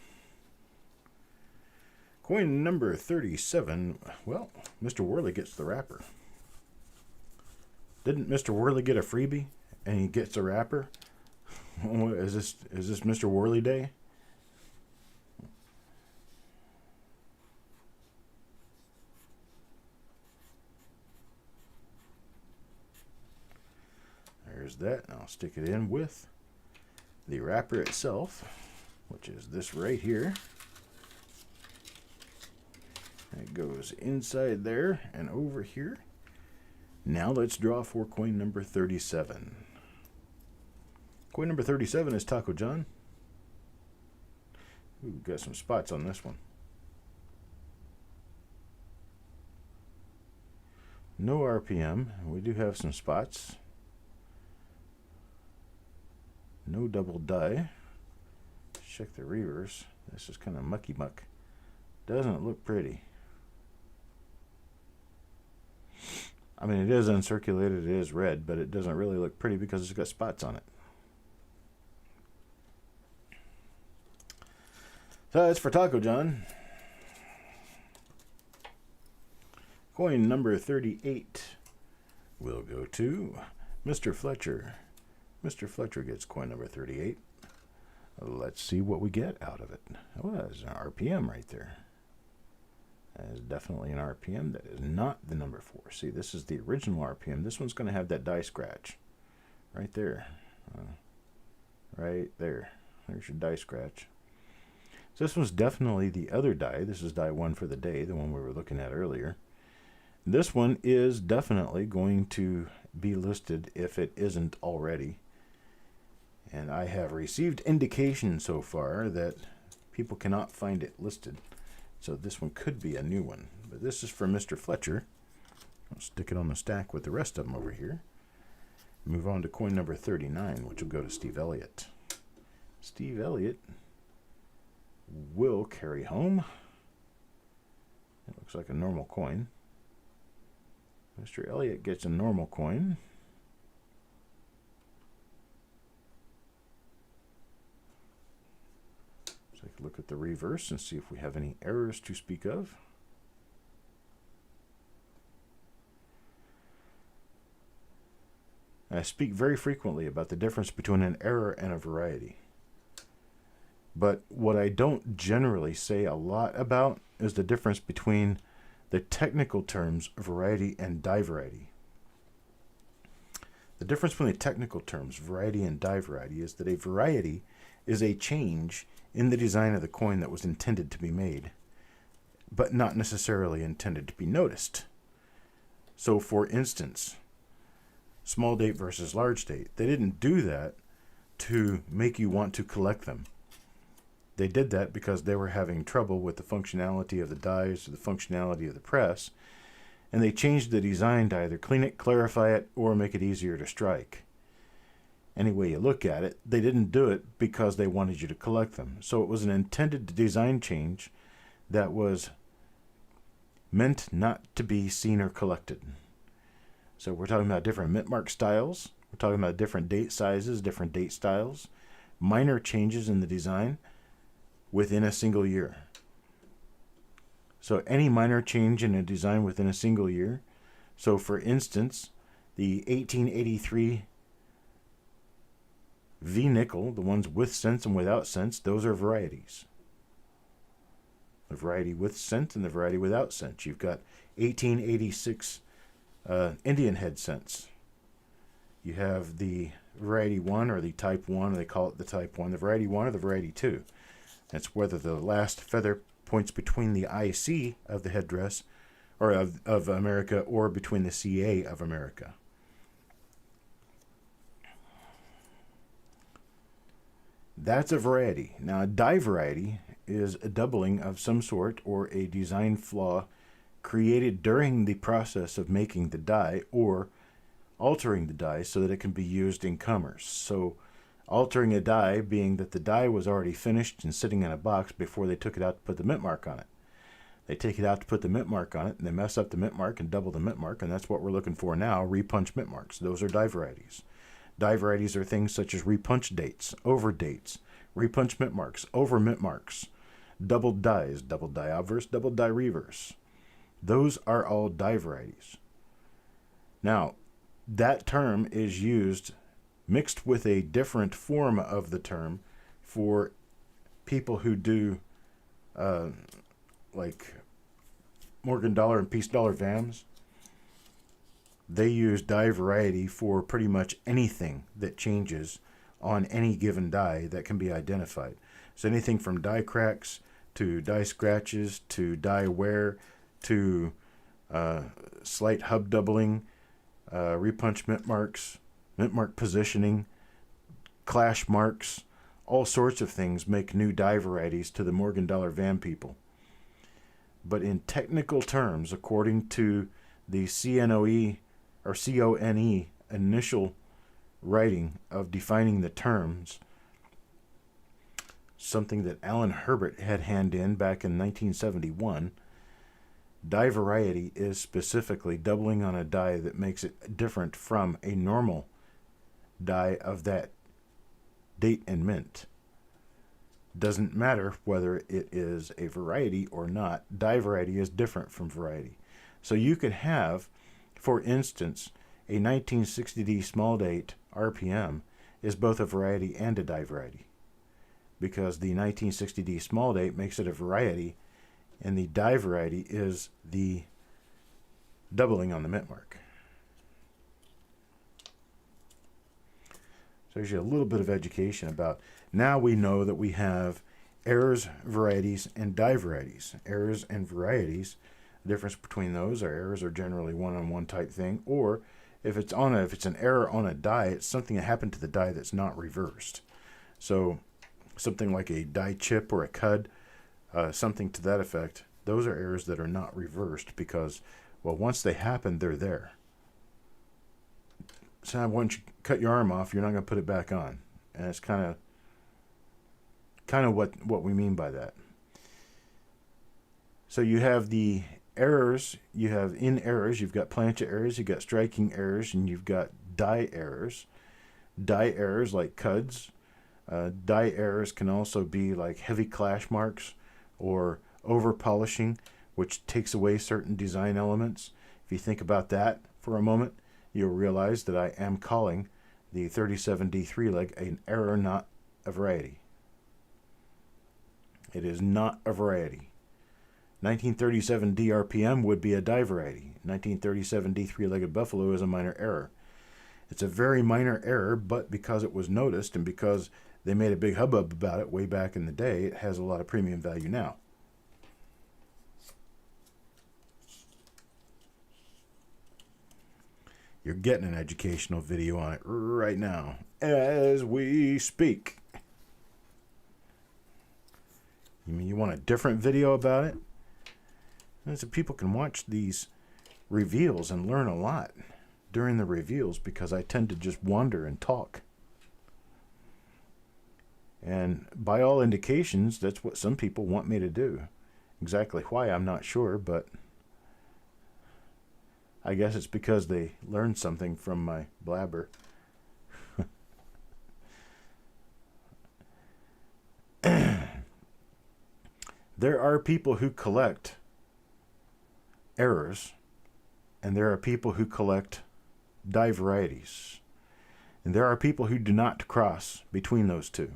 Coin number 37, well, Mr. Worley gets the wrapper. Didn't Mr. Worley get a freebie and he gets a wrapper? Is this Mr. Worley Day? There's that. I'll stick it in with the wrapper itself, which is this right here. It goes inside there and over here. Now let's draw for coin number 37. Coin number 37 is Taco John. Ooh, got some spots on this one. No RPM. We do have some spots. No double die. Check the reverse. This is kind of mucky muck. Doesn't look pretty. I mean, it is uncirculated, it is red, but it doesn't really look pretty because it's got spots on it. So that's for Taco John. Coin number 38 will go to Mr. Fletcher. Mr. Fletcher gets coin number 38. Let's see what we get out of it. Oh, there's an RPM right there. That is definitely an RPM. That is not the number 4. See, this is the original RPM. This one's going to have that die scratch. Right there. Right there. There's your die scratch. So this one's definitely the other die. This is die 1 for the day, the one we were looking at earlier. This one is definitely going to be listed if it isn't already. And I have received indication so far that people cannot find it listed. So this one could be a new one. But this is for Mr. Fletcher. I'll stick it on the stack with the rest of them over here. Move on to coin number 39, which will go to Steve Elliott. Steve Elliott will carry home. It looks like a normal coin. Mr. Elliott gets a normal coin. Take a look at the reverse and see if we have any errors to speak of. I speak very frequently about the difference between an error and a variety. But what I don't generally say a lot about is the difference between the technical terms variety and die variety. The difference between the technical terms variety and die variety is that a variety is a change in the design of the coin that was intended to be made, but not necessarily intended to be noticed. So for instance, small date versus large date, they didn't do that to make you want to collect them. They did that because they were having trouble with the functionality of the dies or the functionality of the press, and they changed the design to either clean it, clarify it, or make it easier to strike. Any way you look at it, they didn't do it because they wanted you to collect them. So it was an intended design change that was meant not to be seen or collected. So we're talking about different mint mark styles. We're talking about different date sizes, different date styles, minor changes in the design within a single year. So any minor change in a design within a single year. So for instance, the 1883 V nickel, the ones with cents and without cents, those are varieties. The variety with cent and the variety without cents. You've got 1886 Indian head cents. You have the variety 1 or the type 1, or they call it the type 1, the variety 1 or the variety 2. That's whether the last feather points between the IC of the headdress or of America or between the CA of America. That's a variety. Now, a die variety is a doubling of some sort or a design flaw created during the process of making the die or altering the die so that it can be used in commerce. So, altering a die being that the die was already finished and sitting in a box before they took it out to put the mint mark on it. They take it out to put the mint mark on it, and they mess up the mint mark and double the mint mark, and that's what we're looking for now, repunch mint marks. Those are die varieties. Die varieties are things such as repunch dates, over dates, repunch mint marks, over mint marks, doubled dies, double die obverse, double die reverse. Those are all die varieties. Now, that term is used mixed with a different form of the term for people who do like Morgan Dollar and Peace Dollar VAMs. they use die variety for pretty much anything that changes on any given die that can be identified. So anything from die cracks to die scratches to die wear to slight hub doubling, repunch mint mark positioning, clash marks, all sorts of things make new die varieties to the Morgan Dollar Van people. But in technical terms, according to the CNOE or CONE initial writing of defining the terms, something that Alan Herbert had handed in back in 1971, die variety is specifically doubling on a die that makes it different from a normal die of that date and mint. Doesn't matter whether it is a variety or not. Die variety is different from variety. So you could have, for instance, a 1960D small date RPM is both a variety and a die variety, because the 1960D small date makes it a variety, and the die variety is the doubling on the mint mark. So there's a little bit of education about, now we know that we have errors, varieties, and die varieties. Errors and varieties, the difference between those are errors are generally one-on-one type thing, or if it's an error on a die, it's something that happened to the die that's not reversed. So something like a die chip or a cud, something to that effect, those are errors that are not reversed because, well, once they happen, they're there. So once you cut your arm off, you're not going to put it back on. And it's kind of what we mean by that. So you have the errors, you have in errors, you've got plancha errors, you've got striking errors, and you've got die errors. Die errors like cuds. Die errors can also be like heavy clash marks or over polishing, which takes away certain design elements. If you think about that for a moment, you'll realize that I am calling the 37D3 leg an error, not a variety. It is not a variety. 1937 DRPM would be a die variety. 1937 D3-legged buffalo is a minor error. It's a very minor error, but because it was noticed and because they made a big hubbub about it way back in the day, it has a lot of premium value now. You're getting an educational video on it right now as we speak. You mean you want a different video about it? And so people can watch these reveals and learn a lot during the reveals, because I tend to just wander and talk. And by all indications, that's what some people want me to do. Exactly why, I'm not sure, but I guess it's because they learned something from my blabber. There are people who collect errors, and there are people who collect die varieties. And there are people who do not cross between those two.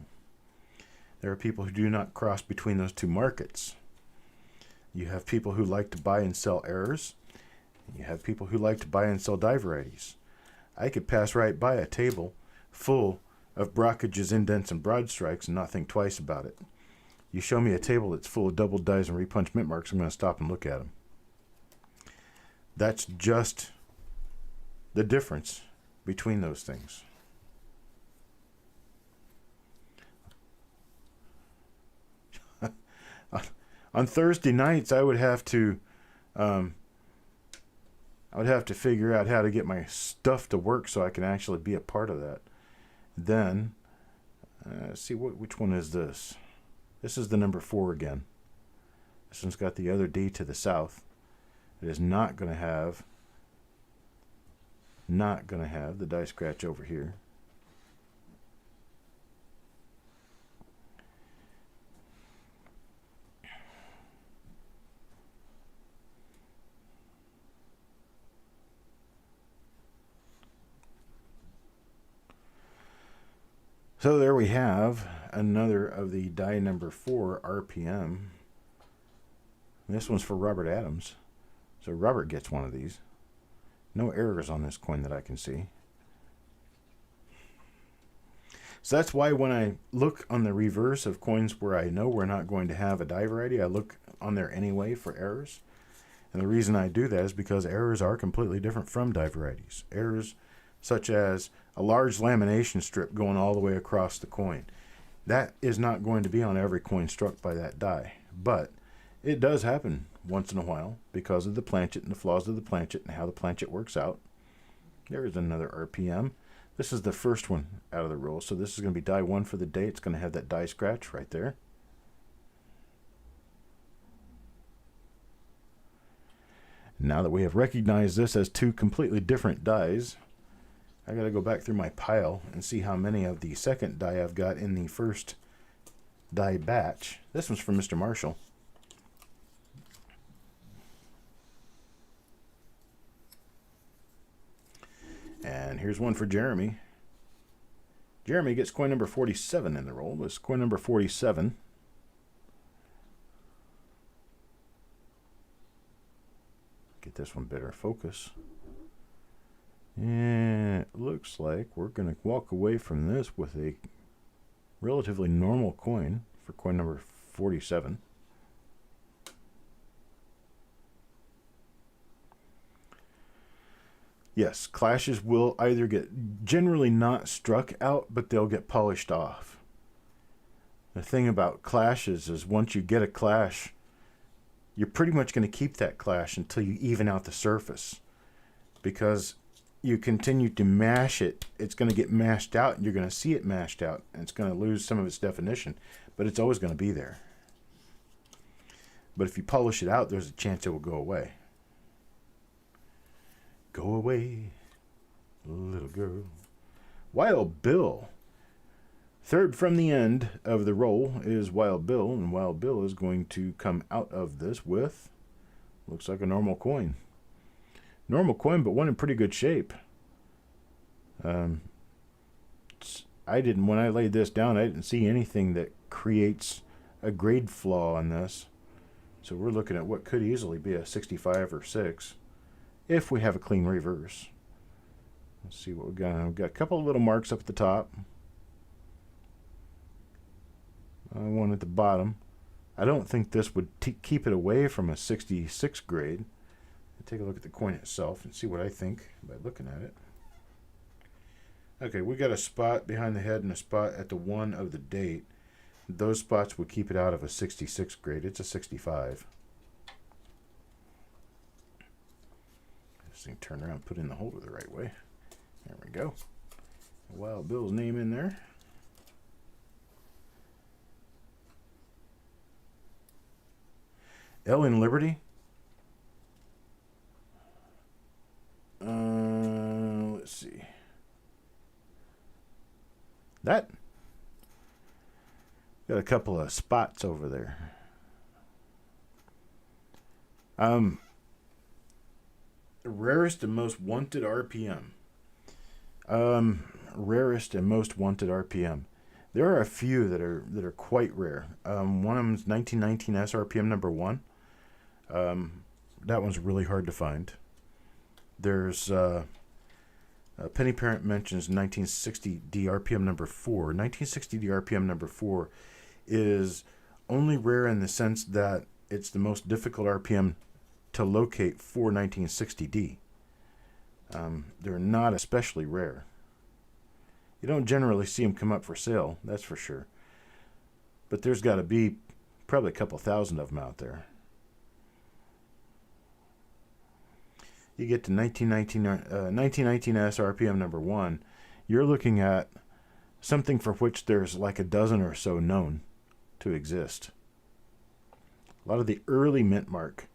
There are people who do not cross between those two markets. You have people who like to buy and sell errors. You have people who like to buy and sell die varieties. I could pass right by a table full of brockages, indents, and broad strikes and not think twice about it. You show me a table that's full of double dies and repunch mint marks, I'm going to stop and look at them. That's just the difference between those things. On Thursday nights, I would have to figure out how to get my stuff to work so I can actually be a part of that. Then, see which one is this? This is the number 4 again. This one's got the other D to the south. It is not going to have the die scratch over here. So there we have another of the die number 4 RPM. This one's for Robert Adams. So Robert gets one of these. No errors on this coin that I can see. So that's why when I look on the reverse of coins where I know we're not going to have a die variety, I look on there anyway for errors. And the reason I do that is because errors are completely different from die varieties. Errors such as a large lamination strip going all the way across the coin. That is not going to be on every coin struck by that die. But it does happen once in a while because of the planchet and the flaws of the planchet and how the planchet works out. There is another RPM. This is the first one out of the roll, so this is going to be die 1 for the day. It's going to have that die scratch right there. Now that we have recognized this as two completely different dies, I got to go back through my pile and see how many of the second die I've got in the first die batch. This one's from Mr. Marshall. And here's one for Jeremy. Jeremy gets coin number 47 in the roll. This is coin number 47. Get this one better focus. And it looks like we're going to walk away from this with a relatively normal coin for coin number 47. Yes, clashes will either get generally not struck out, but they'll get polished off. The thing about clashes is once you get a clash, you're pretty much going to keep that clash until you even out the surface. Because you continue to mash it, it's going to get mashed out, and you're going to see it mashed out, and it's going to lose some of its definition, but it's always going to be there. But if you polish it out, there's a chance it will go away. Go away, little girl. Wild Bill. Third from the end of the roll is Wild Bill, and Wild Bill is going to come out of this with, looks like a normal coin. Normal coin, but one in pretty good shape. When I laid this down, I didn't see anything that creates a grade flaw on this. So we're looking at what could easily be a 65 or 6. If we have a clean reverse. Let's see what we've got. We've got a couple of little marks up at the top. One at the bottom. I don't think this would keep it away from a 66 grade. I'll take a look at the coin itself and see what I think by looking at it. Okay, we got a spot behind the head and a spot at the 1 of the date. Those spots would keep it out of a 66 grade. It's a 65. Thing turn around, put in the holder the right way. There we go. Wild Bill's name in there. L in Liberty. Let's see. That got a couple of spots over there. Rarest and most wanted RPM. Rarest and most wanted RPM. There are a few that are quite rare. One of them is 1919 SRPM number 1. That one's really hard to find. There's Penny Parent mentions 1960 DRPM number 4. 1960 DRPM number 4 is only rare in the sense that it's the most difficult RPM to locate for 1960D. They're not especially rare. You don't generally see them come up for sale, that's for sure. But there's got to be probably a couple thousand of them out there. You get to 1919 SRPM number 1, you're looking at something for which there's like a dozen or so known to exist. A lot of the early mint mark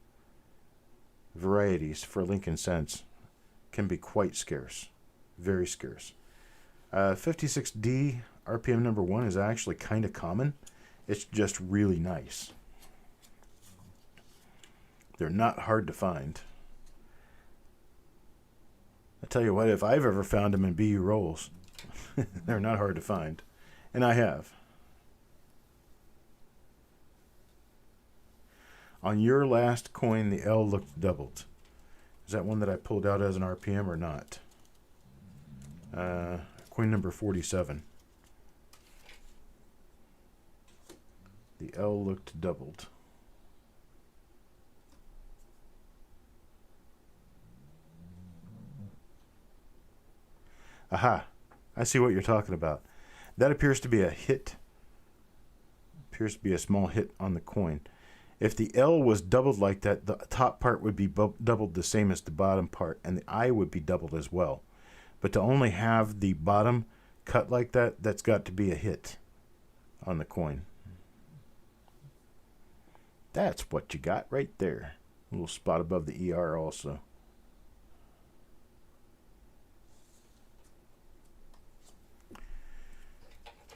varieties for Lincoln cents can be quite scarce, very scarce. 56D RPM number 1 is actually kind of common. It's just really nice. They're not hard to find. I tell you what, if I've ever found them in BU rolls, they're not hard to find, and I have. On your last coin, the L looked doubled. Is that one that I pulled out as an RPM or not? Coin number 47. The L looked doubled. Aha, I see what you're talking about. That appears to be a hit. Appears to be a small hit on the coin. If the L was doubled like that, the top part would be doubled the same as the bottom part, and the I would be doubled as well. But to only have the bottom cut like that, that's got to be a hit on the coin. That's what you got right there. A little spot above the ER also.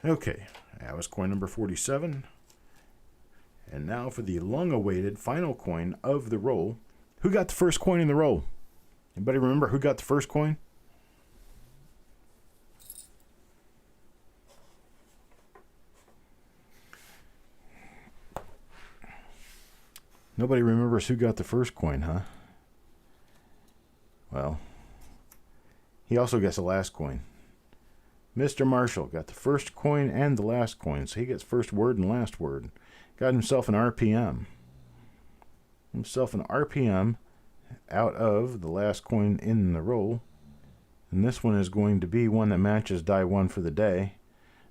Okay, that was coin number 47. And now for the long-awaited final coin of the roll. Who got the first coin in the roll? Anybody remember who got the first coin? Nobody remembers who got the first coin, huh? Well, he also gets the last coin. Mr. Marshall got the first coin and the last coin, so he gets first word and last word. Got himself an RPM. Himself an RPM out of the last coin in the roll. And this one is going to be one that matches die 1 for the day.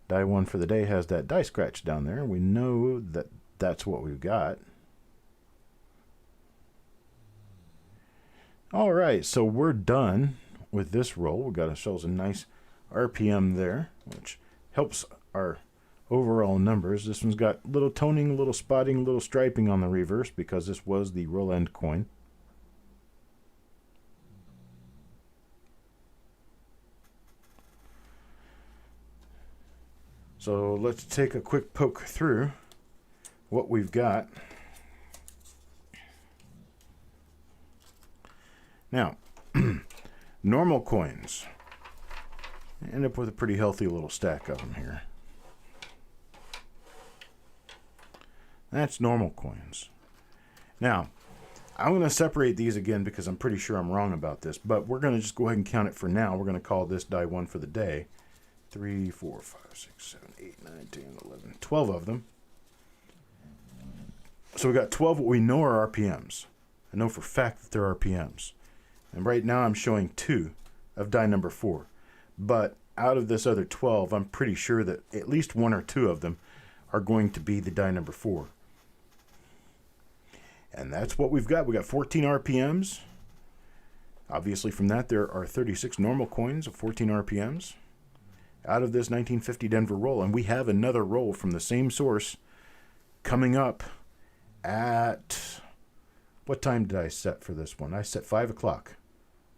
Die 1 for the day has that die scratch down there. We know that that's what we've got. All right, so we're done with this roll. We've got ourselves a nice RPM there, which helps our overall numbers. This one's got a little toning, a little spotting, a little striping on the reverse because this was the roll end coin. So let's take a quick poke through what we've got. Now, normal coins. I end up with a pretty healthy little stack of them here. That's normal coins. Now, I'm going to separate these again because I'm pretty sure I'm wrong about this, but we're going to just go ahead and count it for now. We're going to call this die 1 for the day. 3, 4, 5, 6, 7, 8, 9, 10, 11, 12 of them. So we got 12 what we know are RPMs. I know for a fact that they're RPMs. And right now I'm showing 2 of die number 4. But out of this other 12, I'm pretty sure that at least 1 or 2 of them are going to be the die number 4. And that's what we've got. We got 14 RPMs. Obviously from that there are 36 normal coins of 14 RPMs out of this 1950 Denver roll. And we have another roll from the same source coming up at... What time did I set for this one? I set 5 o'clock.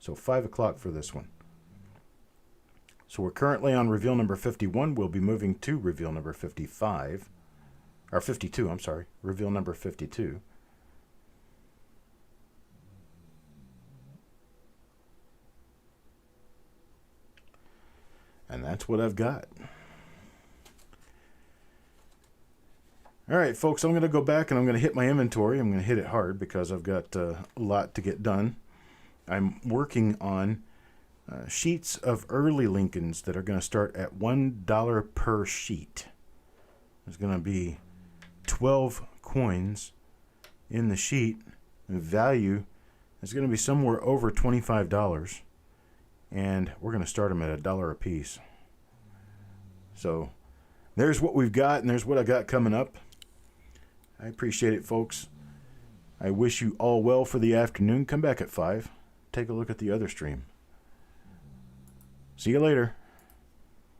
So 5 o'clock for this one. So we're currently on reveal number 51. We'll be moving to reveal number 55. Or 52, I'm sorry. Reveal number 52. And that's what I've got. All right, folks, I'm going to go back and I'm going to hit my inventory. I'm going to hit it hard because I've got a lot to get done. I'm working on sheets of early Lincolns that are going to start at $1 per sheet. There's going to be 12 coins in the sheet. The value is going to be somewhere over $25. And we're going to start them at $1 a piece. So there's what we've got, and there's what I got coming up. I appreciate it, folks. I wish you all well for the afternoon. Come back at 5. Take a look at the other stream. See you later.